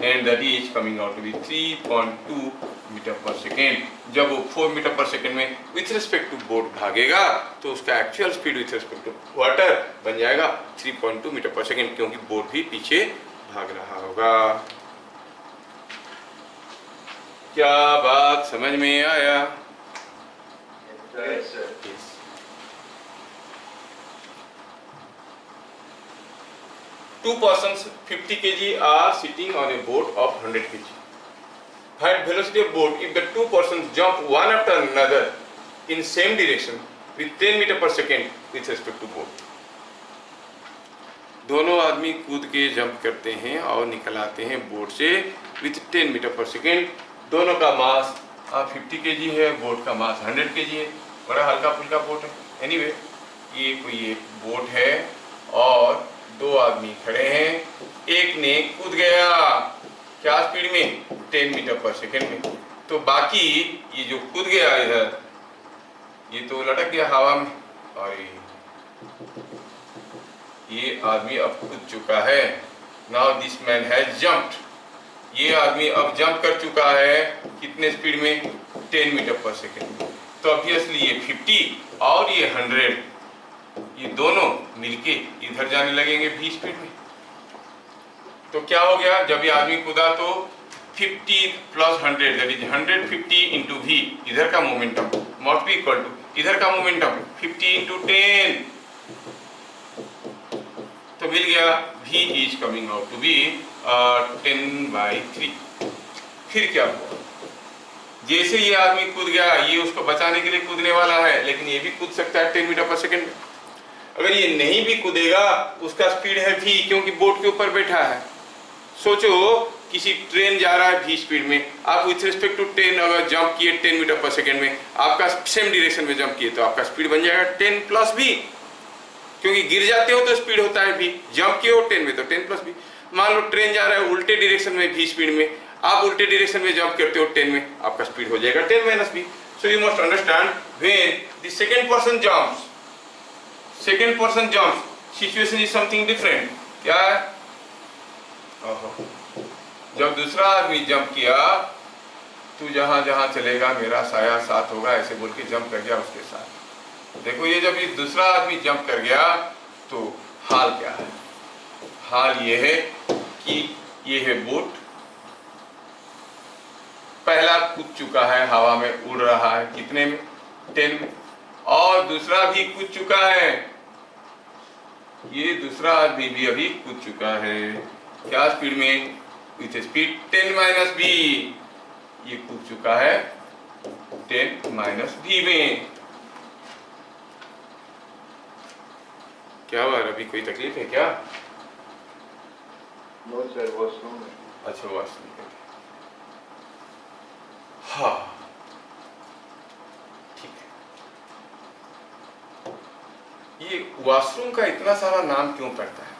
S1: and that is coming out to be 3.2 metre पर second. जब वो 4 metre पर second में with respect to boat भागेगा तो उसका actual speed with respect to water बन जाएगा 3.2 मीटर पर सेकेंड, क्योंकि बोट भी पीछे भाग रहा होगा। क्या बात समझ में आया?
S3: Yes, sir.
S1: Yes. Two persons 50 kg are sitting on a boat of 100 kg. Find velocity of boat if the two persons jump one after another in same direction with 10 meter per second with respect to boat. दोनों आदमी कूद के jump करते हैं और निकल आते हैं बोट से विथ 10 मीटर पर सेकेंड। दोनों का मास 50 kg है, बोट का मास 100 kg है, बड़ा हल्का फुल्का बोट है। एनीवे ये कोई एक बोट है और दो आदमी खड़े हैं, एक ने कूद गया क्या स्पीड में? 10 मीटर पर सेकेंड में। तो बाकी ये जो कूद गया इधर, ये तो लटक गया हवा में और ये आदमी अब कूद चुका है। Now this man has jumped. ये आदमी अब जंप कर चुका है कितने स्पीड में? 10 मीटर पर सेकेंड में। तो ऑब्वियसली ये 50 और ये 100, ये दोनों मिलके इधर जाने लगेंगे v स्पीड में। तो क्या हो गया? जब ये आदमी कूदा तो 50 plus 100 that is 150 into v, इधर का momentum must be equal to इधर का मोमेंटम 50 इंटू 10, तो मिल गया v is coming out to be 10/3। फिर क्या हुआ? जैसे ये आदमी कूद गया, ये उसको बचाने के लिए कूदने वाला है, लेकिन ये भी कूद सकता है 10 मीटर पर सेकेंड में। अगर ये नहीं भी कूदेगा, उसका स्पीड है v, क्योंकि बोट के ऊपर बैठा है। सोचो किसी ट्रेन जा रहा है v स्पीड में, आप विथ रिस्पेक्ट टू 10 अगर जंप किए 10 मीटर पर सेकेंड में, आपका सेम डायरेक्शन में जंप किए तो आपका स्पीड बन जाएगा 10 प्लस v, क्योंकि गिर जाते हो तो स्पीड होता है v, जंप किए हो 10 में तो 10 प्लस v। मान लो ट्रेन जा रहा है उल्टे डायरेक्शन में v स्पीड में, आप उल्टे डायरेक्शन में जंप करते हो 10 में, आपका स्पीड हो जाएगा 10 minus v। So you must understand when the second person jumps, situation is something different. क्या है? ओहो, जब दूसरा आदमी जंप किया, तू जहां जहां चलेगा मेरा साया साथ होगा, ऐसे बोल के जंप कर गया उसके साथ। देखो ये जब ये दूसरा आदमी जंप कर गया तो हाल क्या है? हाल ये है कि ये है बोट, पहला कूद चुका है, हवा में उड़ रहा है, कितने में? 10 में, और दूसरा भी कूद चुका है, ये दूसरा आदमी भी अभी कूद चुका है, क्या स्पीड में? विथ स्पीड 10 - b, ये कूद चुका है 10 - b में। क्या हुआ? अभी कोई तकलीफ है क्या?
S3: नो सर, वॉशरूम में।
S1: अच्छा, वॉशरूम में। हाँ ठीक है। ये वॉशरूम का इतना सारा नाम क्यों पड़ता है?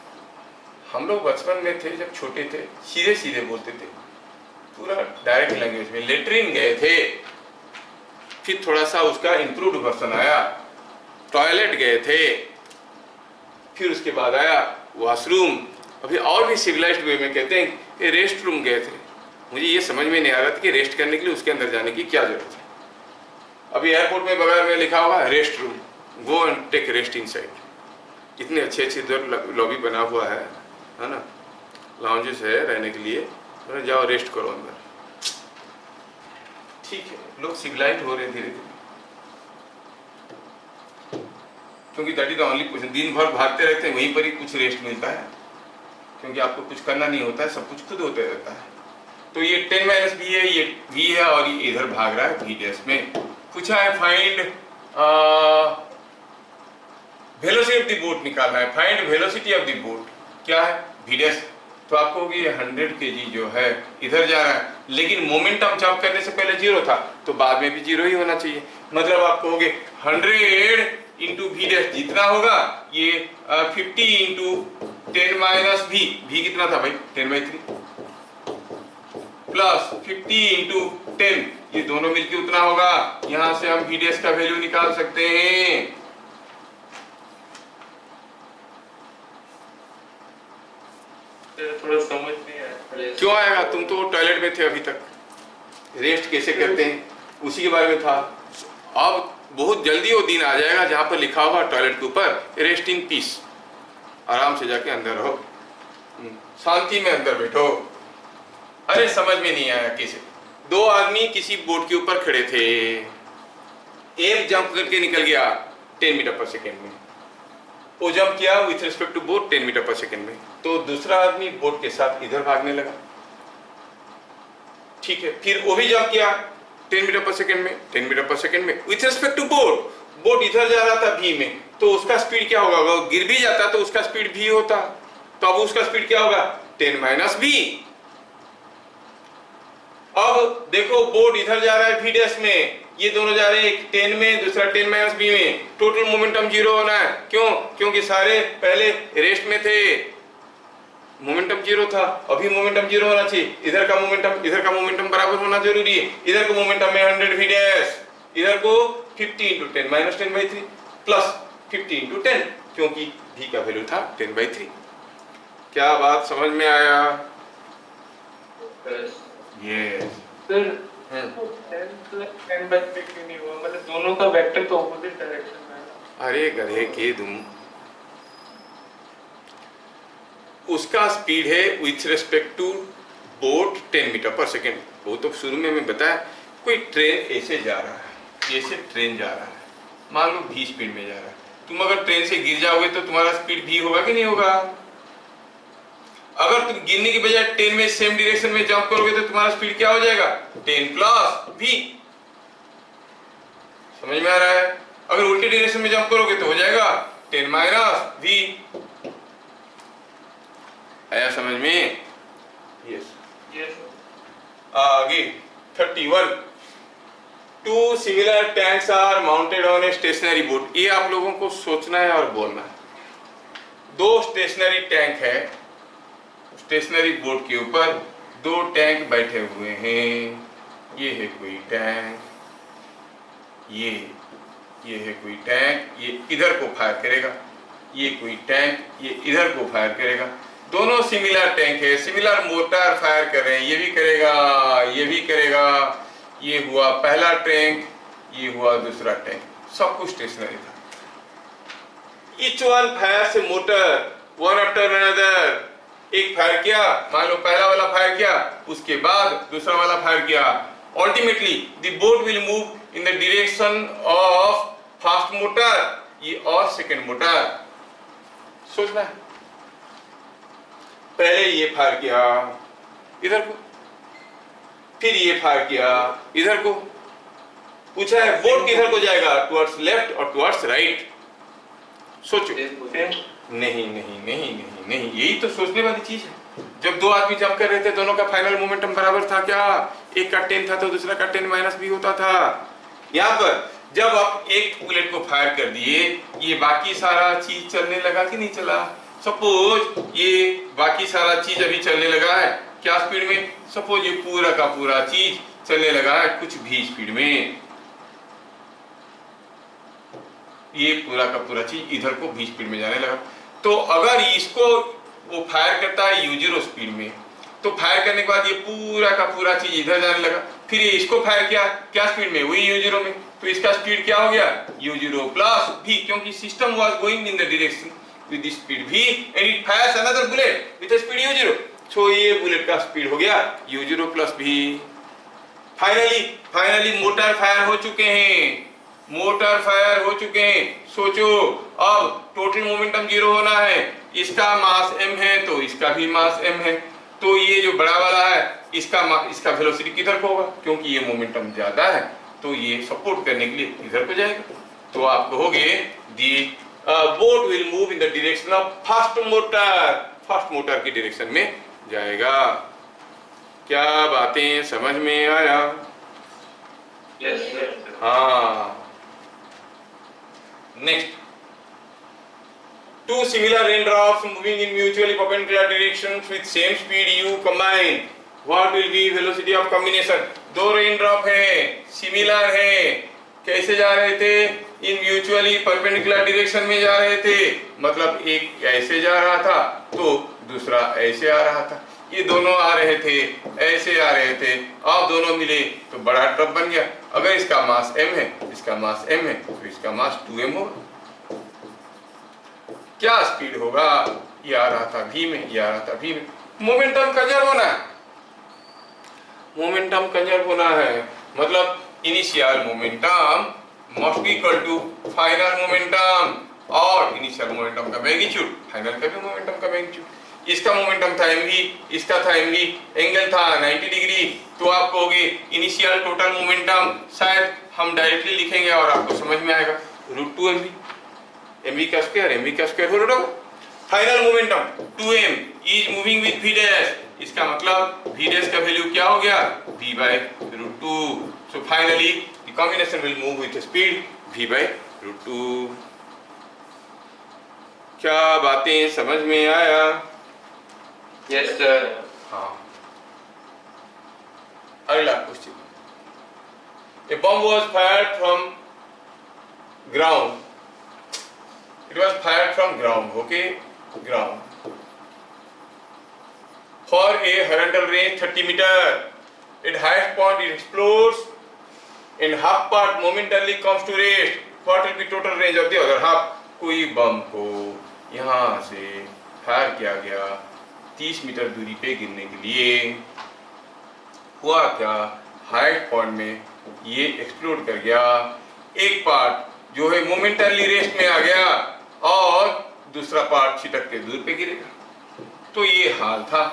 S1: हम लोग बचपन में थे, जब छोटे थे, सीधे सीधे बोलते थे, पूरा डायरेक्ट लैंग्वेज में। लेटरिन गए थे, फिर थोड़ा सा उसका इंप्रूव्ड वर्जन आया, टॉयलेट गए थे, फिर उसके बाद आया वॉशरूम, अभी और भी सिविलाइज्ड वे में कहते हैं कि रेस्ट रूम गए थे। मुझे ये समझ में नहीं आ रहा था कि रेस्ट करने के लिए उसके अंदर जाने की क्या जरूरत है। अभी एयरपोर्ट में बगैर में लिखा हुआ है rest room, go and take rest inside. इतने अच्छे अच्छे लॉबी बना हुआ है ना, लाउंजेस है रहने के लिए, तो जाओ रेस्ट करो अंदर। ठीक है, लोग सिविलाइज हो रहे हैं धीरे धीरे, क्योंकि that is the only position. दिन भर भागते रहते हैं, वहीं पर ही कुछ रेस्ट मिलता है, क्योंकि आपको कुछ करना नहीं होता है, सब कुछ खुद होते रहता है। तो ये 10 - b है, ये v है, और ये इधर भाग रहा है v डैश में। पूछा है find velocity of the boat, निकालना है, find velocity of the boat. क्या है? v dash. तो आपको ये 100 kg जो है इधर जा रहा है, लेकिन मोमेंटम जंप करने से पहले 0 था, तो बाद में भी 0 ही होना चाहिए। मतलब आप कहोगे 100 × v डैश जितना होगा, ये 50 × 10 - v, v कितना था भाई? 10/3 प्लस 50 × 10, ये दोनों मिलके उतना होगा। यहां से हम v डैश का वैल्यू निकाल सकते हैं।
S2: थोड़ा समझ नहीं आया।
S1: क्यों आएगा? तुम तो टॉयलेट में थे अभी तक, रेस्ट कैसे करते हैं उसी के बारे में था। अब बहुत जल्दी वो दिन आ जाएगा जहां पर लिखा होगा टॉयलेट के ऊपर रेस्ट इन पीस, आराम से जाके अंदर रहो, शांति में अंदर बैठो। अरे समझ में नहीं आया कैसे? 2 आदमी किसी बोट के ऊपर खड़े थे, एक जंप करके निकल गया 10 मीटर/सेकंड में, वो जंप किया with respect to boat 10 metre per second में, तो दूसरा आदमी बोट के साथ इधर भागने लगा। ठीक है, फिर वो भी जंप किया 10 मीटर/सेकंड में, 10 मीटर/सेकंड में with respect to boat. Boat इधर जा रहा था v में, तो उसका स्पीड क्या होगा? वो गिर भी जाता तो उसका स्पीड v होता, तो अब उसका स्पीड क्या होगा? 10 - b। अब देखो बोट इधर जा रहा है v डैश में, ये दोनों जा रहे हैं, एक 10 में, दूसरा 10 - b में, टोटल मोमेंटम 0 होना है। क्यों? क्योंकि सारे पहले रेस्ट में थे, मोमेंटम 0 था, अभी मोमेंटम 0 होना चाहिए। इधर का मोमेंटम बराबर होना जरूरी है। इधर को मोमेंटम है 100 v डैश, इधर को 50 × 10 - 10/3 प्लस 50 × 10, क्योंकि v का वैल्यू था 10/3। क्या बात समझ में आया? यस
S2: सर 10 + 10/3 क्यों नहीं हुआ? मतलब दोनों का वेक्टर तो ऑपोजिट डायरेक्शन में है।
S1: अरे गधे के तुम, उसका स्पीड है with respect to boat 10 metre per second. वो तो शुरू में मैं बताया, कोई ट्रेन ऐसे जा रहा है, ऐसे ट्रेन जा रहा है, मान लो v स्पीड में जा रहा है, तुम अगर ट्रेन से गिर जाओगे तो तुम्हारा स्पीड v होगा कि नहीं होगा? अगर तुम गिरने की बजाय 10 में सेम डायरेक्शन में जंप करोगे तो तुम्हारा स्पीड क्या हो जाएगा? 10 + v। समझ में आ रहा है? अगर उल्टी डायरेक्शन में जंप करोगे तो हो जाएगा 10 - v। आया समझ में? Yes
S2: yes.
S1: आगे 31, 2 similar tanks are mounted on a stationary boat. ये आप लोगों को सोचना है और बोलना है। 2 स्टेशनरी टैंक है, स्टेशनरी बोट के ऊपर 2 टैंक बैठे हुए हैं। ये है कोई टैंक, ये है कोई टैंक, ये इधर को फायर करेगा, ये कोई टैंक ये इधर को फायर करेगा। दोनों सिमिलर टैंक है, सिमिलर मोटर फायर कर रहे हैं, ये भी करेगा, ये भी करेगा। ये हुआ पहला टैंक, ये हुआ दूसरा टैंक, सब कुछ स्टेशनरी था। Each one fires a motor one after another। एक फायर किया, मान लो पहला वाला फायर किया, उसके बाद दूसरा वाला फायर किया। Ultimately the boat will move in the direction of first motor ये और सेकंड मोटर। सोचना है, पहले ये फायर किया इधर को, फिर ये फायर किया इधर को। पूछा है बोट किधर को जाएगा, टुवर्ड्स लेफ्ट और टुवर्ड्स राइट। सोचो। नहीं नहीं नहीं नहीं नहीं, यही तो सोचने वाली चीज है। जब दो आदमी जंप कर रहे थे, दोनों का फाइनल मोमेंटम बराबर था क्या? एक का 10 था तो दूसरा का 10 माइनस भी होता था। यहाँ पर जब आप एक बुलेट को फायर कर दिए, ये बाकी सारा चीज चलने लगा कि नहीं चला? सपोज ये बाकी सारा चीज अभी चलने लगा है, क्या स्पीड में? सपोज ये पूरा का पूरा चीज चलने लगा है कुछ भी स्पीड में, ये पूरा का पूरा चीज इधर को भी स्पीड में जाने लगा। तो अगर इसको वो फायर करता है u0 स्पीड में, तो फायर करने के बाद ये पूरा का पूरा चीज इधर जाने लगा, फिर ये इसको फायर किया क्या स्पीड में? वही u0 में, तो इसका स्पीड क्या हो गया? u0 प्लस v, क्योंकि system was going in the direction with the speed v and it fires another bullet with the speed u0, so ये बुलेट का स्पीड हो गया u0 plus v। Finally motor fire हो चुके हैं, मोटर फायर हो चुके हैं। सोचो, अब टोटल मोमेंटम 0 होना है, इसका मास m है तो इसका भी मास m है, तो ये जो बड़ा वाला है इसका वेलोसिटी किधर को होगा? क्योंकि ये मोमेंटम ज्यादा है तो ये सपोर्ट करने के लिए इधर को जाएगा। तो आप कहोगे the boat will move in the direction of first motor की डायरेक्शन में जाएगा। क्या बातें समझ में आया?
S2: Yes sir.
S1: हाँ। Next, two similar raindrops moving in mutually perpendicular directions with same speed u combine, what will be velocity of combination? दो रेनड्रॉप है, सिमिलर है, कैसे जा रहे थे? इन म्यूचुअली परपेंडिकुलर डायरेक्शन में जा रहे थे, मतलब एक ऐसे जा रहा था तो दूसरा ऐसे आ रहा था। ये दोनों आ रहे थे, ऐसे आ रहे थे, अब दोनों मिले तो बड़ा ट्रक बन गया। अगर इसका मास m है, इसका मास m है, तो इसका मास 2m होगा। क्या स्पीड होगा? ये आ रहा था v में, ये आ रहा था v में। मोमेंटम कंजर्व होना है, मोमेंटम कंजर्व होना है, मतलब initial momentum must be equal to final momentum, और इनिशियल मोमेंटम का मैग्नीट्यूड फाइनल का भी मोमेंटम का मैग्नीट्यूड। इसका मोमेंटम था mv, इसका था mv, एंगल था 90 डिग्री, तो आप कहोगे इनिशियल टोटल मोमेंटम, शायद हम डायरेक्टली लिखेंगे और आपको समझ में आएगा √2mv, mv का स्क्वायर हो रहा। Final momentum 2m is moving with v dash, इसका मतलब v डैश का वैल्यू क्या हो गया? v by √2। So finally the combination will move with speed v by √2। क्या बातें समझ में आया?
S2: Yes sir.
S1: हाँ। अगला question, a bomb was fired from ground, it was fired from ground, okay, ground, for a horizontal range 30 meter, at highest point it explodes, in half part momentarily comes to rest, what will be total range of the other half? कोई बम को यहाँ से fire किया गया 30 metre दूरी पे गिरने के लिए, हुआ क्या? हाइट पॉइंट में ये एक्सप्लोड कर गया, एक पार्ट जो है मोमेंटली रेस्ट में आ गया और दूसरा पार्ट छिटक के दूर पे गिरेगा। तो ये हाल था।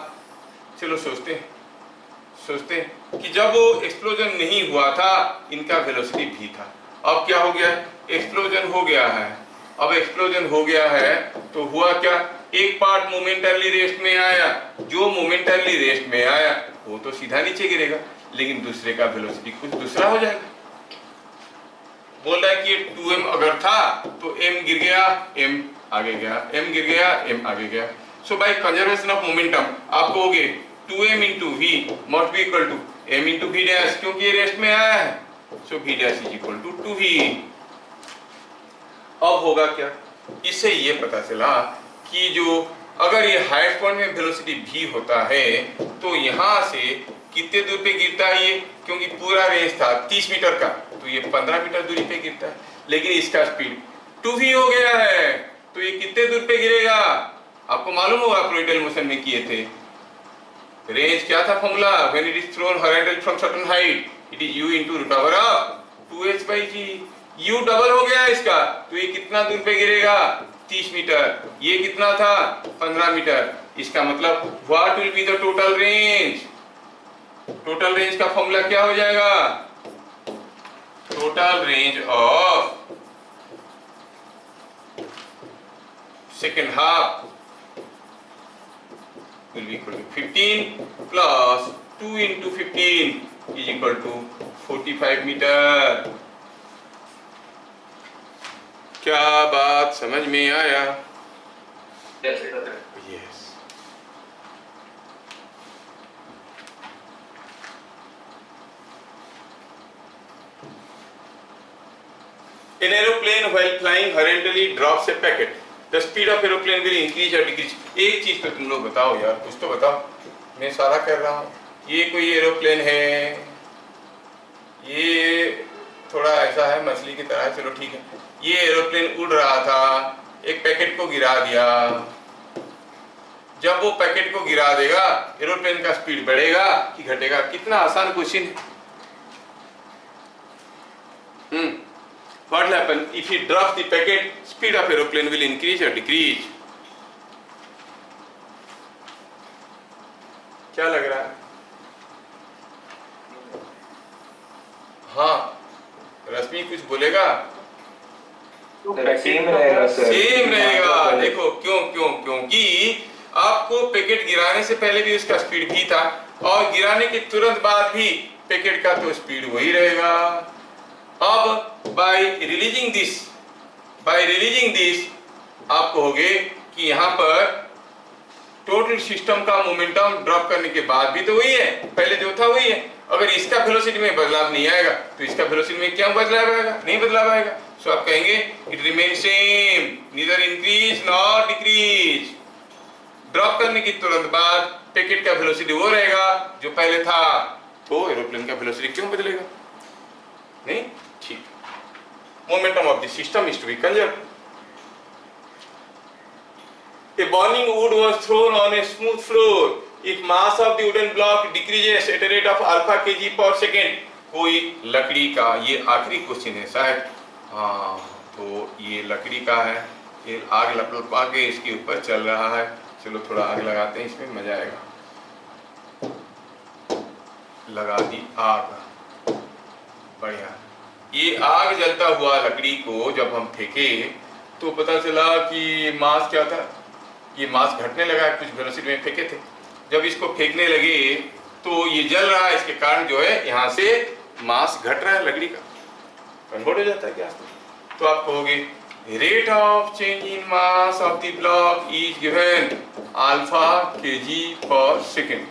S1: चलो सोचते हैं कि जब वो एक्सप्लोजन नहीं हुआ था, इनका वेलोसिटी भी था। अब क्या हो गया? एक्सप्लोजन हो गया है। अब एक्सप्लोजन हो गया है तो हुआ क्या? एक पार्ट मोमेंटली रेस्ट में आया, जो मोमेंटली रेस्ट में आया वो तो सीधा नीचे गिरेगा, लेकिन दूसरे का वेलोसिटी कुछ दूसरा हो जाएगा। बोल रहा है कि 2m अगर था तो m गिर गया, m आगे गया, m गिर गया, m आगे गया। सो बाय कंजर्वेशन ऑफ मोमेंटम आप कहोगे 2m into v must be equal to m into v dash, क्योंकि ये रेस्ट में आया है। So v dash is equal to 2v। अब होगा क्या, इससे ये पता चला कि जो अगर ये हाईएस्ट पॉइंट में वेलोसिटी v होता है तो यहाँ से कितने दूर पे गिरता है ये, क्योंकि पूरा रेंज था 30 मीटर का, तो ये 15 मीटर दूरी पे गिरता है, लेकिन इसका स्पीड 2v हो गया है, तो ये कितने दूर पे गिरेगा आपको मालूम होगा, प्रोइडल मोशन में किए थे। रेंज क्या था formula, when it is thrown horizontal from certain height it is u into root over of 2h/g। u double हो गया इसका, तो ये कितना दूर पे गिरेगा 30 मीटर, ये कितना था 15 मीटर। इसका मतलब what will be the total range, total range का फॉर्मूला क्या हो जाएगा, total range of second half will be equal to 15 plus 2 into 15 is equal to 45 metre. क्या बात समझ में आया? Yes. An aeroplane while flying horizontally drops a packet. The speed of aeroplane will increase or decrease. एक चीज तो तुम लोग बताओ यार, कुछ तो बताओ, मैं सारा कर रहा हूँ। ये कोई एरोप्लेन है, ये थोड़ा ऐसा है मछली की तरह, चलो ठीक है। ये एरोप्लेन उड़ रहा था, एक पैकेट को गिरा दिया। जब वो पैकेट को गिरा देगा एरोप्लेन का स्पीड बढ़ेगा कि घटेगा? कितना आसान क्वेश्चन है। What will happen if he drops the packet? Speed of aeroplane will increase or decrease? क्या लग रहा है? हाँ, रश्मि कुछ बोलेगा?
S3: सेम रहेगा सर।
S1: सेम रहेगा। देखो क्यों? क्योंकि आपको पैकेट गिराने से पहले भी उसका स्पीड भी था और गिराने के तुरंत बाद भी पैकेट का तो स्पीड वही रहेगा। अब by releasing this आप कहोगे कि यहाँ पर टोटल सिस्टम का मोमेंटम ड्रॉप करने के बाद भी तो वही है, पहले जो था वही है। अगर इसका वेलोसिटी में बदलाव नहीं आएगा तो इसका वेलोसिटी में क्या बदलाव आएगा? नहीं बदलाव आएगा। सो आप कहेंगे it remain same, neither increase not decrease. Drop करने के तुरंत बाद पैकेट का वेलोसिटी वो रहेगा जो पहले था, तो एरोप्लेन का वेलोसिटी क्यों बदलेगा? नहीं, ठीक। Momentum of the system is to be conserved. A burning wood was thrown on a smooth floor. If mass of the wooden block decreases at a rate of alpha kg per second, कोई लकड़ी का, ये आखिरी question है शायद, हाँ, तो ये लकड़ी का है, ये आग लपलपा के इसके ऊपर चल रहा है। चलो थोड़ा आग लगाते हैं, इसमें मजा आएगा। लगा दी आग, बढ़िया। ये आग जलता हुआ लकड़ी को जब हम फेंके तो पता चला कि मास क्या था, ये मास घटने लगा, कुछ वेलोसिटी में फेंके थे। जब इसको फेंकने लगे तो ये जल रहा है, इसके कारण जो है यहाँ से मास घट रहा है, लकड़ी का कन्वर्ट हो जाता है गैस में। तो आप कहोगे rate of change in mass of the block is given alpha kg पर सेकेंड।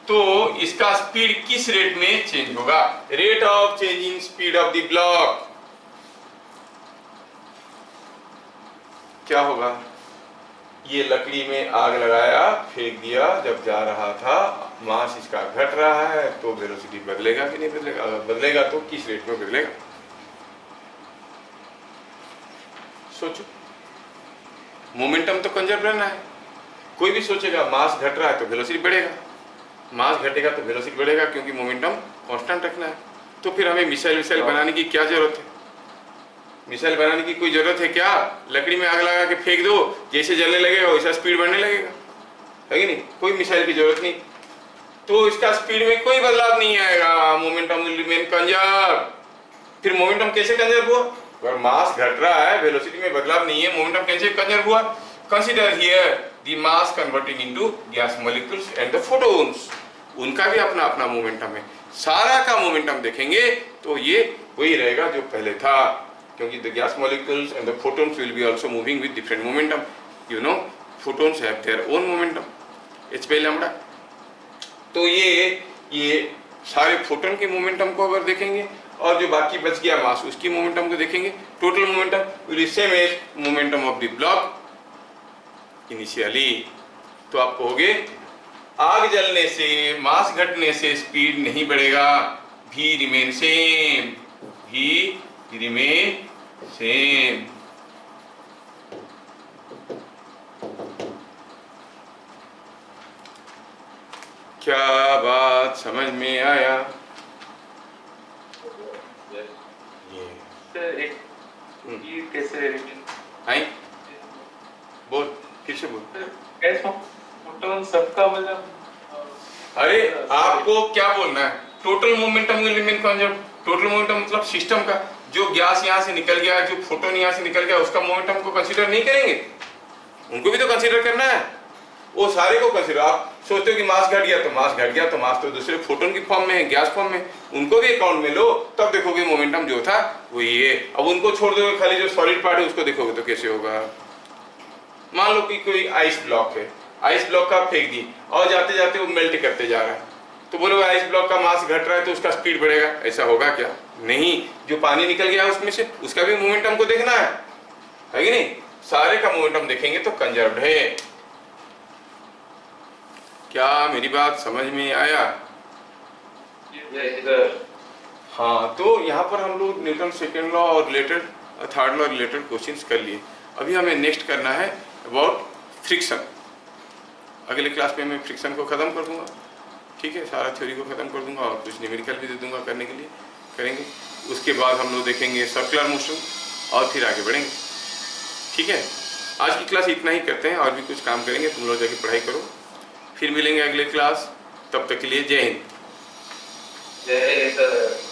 S1: तो इसका स्पीड किस रेट में चेंज होगा? Rate of change in speed of the block क्या होगा? ये लकड़ी में आग लगाया, फेंक दिया, जब जा रहा था मास इसका घट रहा है, तो वेलोसिटी बदलेगा कि नहीं बदलेगा? अगर बदलेगा तो किस रेट में बदलेगा? सोचो, मोमेंटम तो कंजर्व रहना है। कोई भी सोचेगा मास घट रहा है तो वेलोसिटी बढ़ेगा, मास घटेगा तो वेलोसिटी बढ़ेगा, क्योंकि मोमेंटम कांस्टेंट रखना है। तो फिर हमें मिसाइल बनाने की क्या जरूरत है? मिसाइल बनाने की कोई जरूरत है क्या? लकड़ी में आग लगा के फेंक दो, जैसे जलने लगेगा वैसा स्पीड बढ़ने लगेगा, है कि नहीं? कोई मिसाइल की जरूरत नहीं। तो इसका स्पीड में कोई बदलाव नहीं आएगा, मोमेंटम विल रिमेन कंजर्व। फिर मोमेंटम कैसे कंजर्व हुआ? अगर मास घट रहा है, वेलोसिटी में बदलाव नहीं है, मोमेंटम कैसे कंजर्व हुआ? Consider here the mass converting into gas molecules and the photons. उनका भी अपना अपना मोमेंटम है। सारा का मोमेंटम देखेंगे तो ये वही रहेगा जो पहले था, क्योंकि the gas molecules and the photons will be also moving with different momentum. You know, photons have their own momentum, h by lambda. तो ये सारे फोटोन के मोमेंटम को अगर देखेंगे और जो बाकी बच गया मास उसकी मोमेंटम को देखेंगे, total momentum will be same as momentum of the block initially. तो आप कहोगे आग जलने से, मास घटने से स्पीड नहीं बढ़ेगा, भी रिमेन सेम, भी रिमेन सेम। क्या बात समझ में आया? ये
S2: सर एक ये कैसे
S1: आई बोल, फिर से बोल।
S2: कैसे फोटोन सबका मतलब
S1: अरे आपको क्या बोलना है? Total momentum will remain constant. Total momentum मतलब सिस्टम का जो गैस यहाँ से निकल गया, जो फोटोन यहाँ से निकल गया, उसका मोमेंटम को कंसीडर नहीं करेंगे? उनको भी तो कंसीडर करना है, वो सारे को कंसीडर। आप सोचते हो कि मास घट गया तो मास घट गया, तो मास तो दूसरे फोटोन की फॉर्म में है, गैस फॉर्म में, उनको भी अकाउंट में लो, तब देखोगे मोमेंटम जो था वो ये। अब उनको छोड़ दोगे, खाली जो सॉलिड पार्ट है उसको देखोगे तो कैसे होगा? मान लो कि कोई आइस ब्लॉक है, आइस ब्लॉक का फेंक दी और जाते जाते वो मेल्ट करते जा रहा है, तो बोलो आइस ब्लॉक का मास घट रहा है तो उसका स्पीड बढ़ेगा, ऐसा होगा क्या? नहीं। जो पानी निकल गया उसमें से उसका भी मोमेंटम को देखना है कि नहीं? सारे का मोमेंटम देखेंगे तो कंजर्व्ड है। क्या मेरी बात समझ में आया? हाँ, तो यहाँ पर हम लोग न्यूटन सेकेंड लॉ और related, third law related questions कर लिए। अभी हमें नेक्स्ट करना है अबाउट फ्रिक्शन। अगले क्लास में मैं फ्रिक्शन को ख़त्म कर दूंगा, ठीक है, सारा थ्योरी को ख़त्म कर दूंगा और कुछ न्यूमेरिकल भी दे दूंगा करने के लिए, करेंगे। उसके बाद हम लोग देखेंगे सर्कुलर मोशन और फिर आगे बढ़ेंगे, ठीक है। आज की क्लास इतना ही करते हैं, और भी कुछ काम करेंगे, तुम लोग जाके पढ़ाई करो, फिर मिलेंगे अगले क्लास। तब तक के लिए जय हिंद।
S3: जय सर।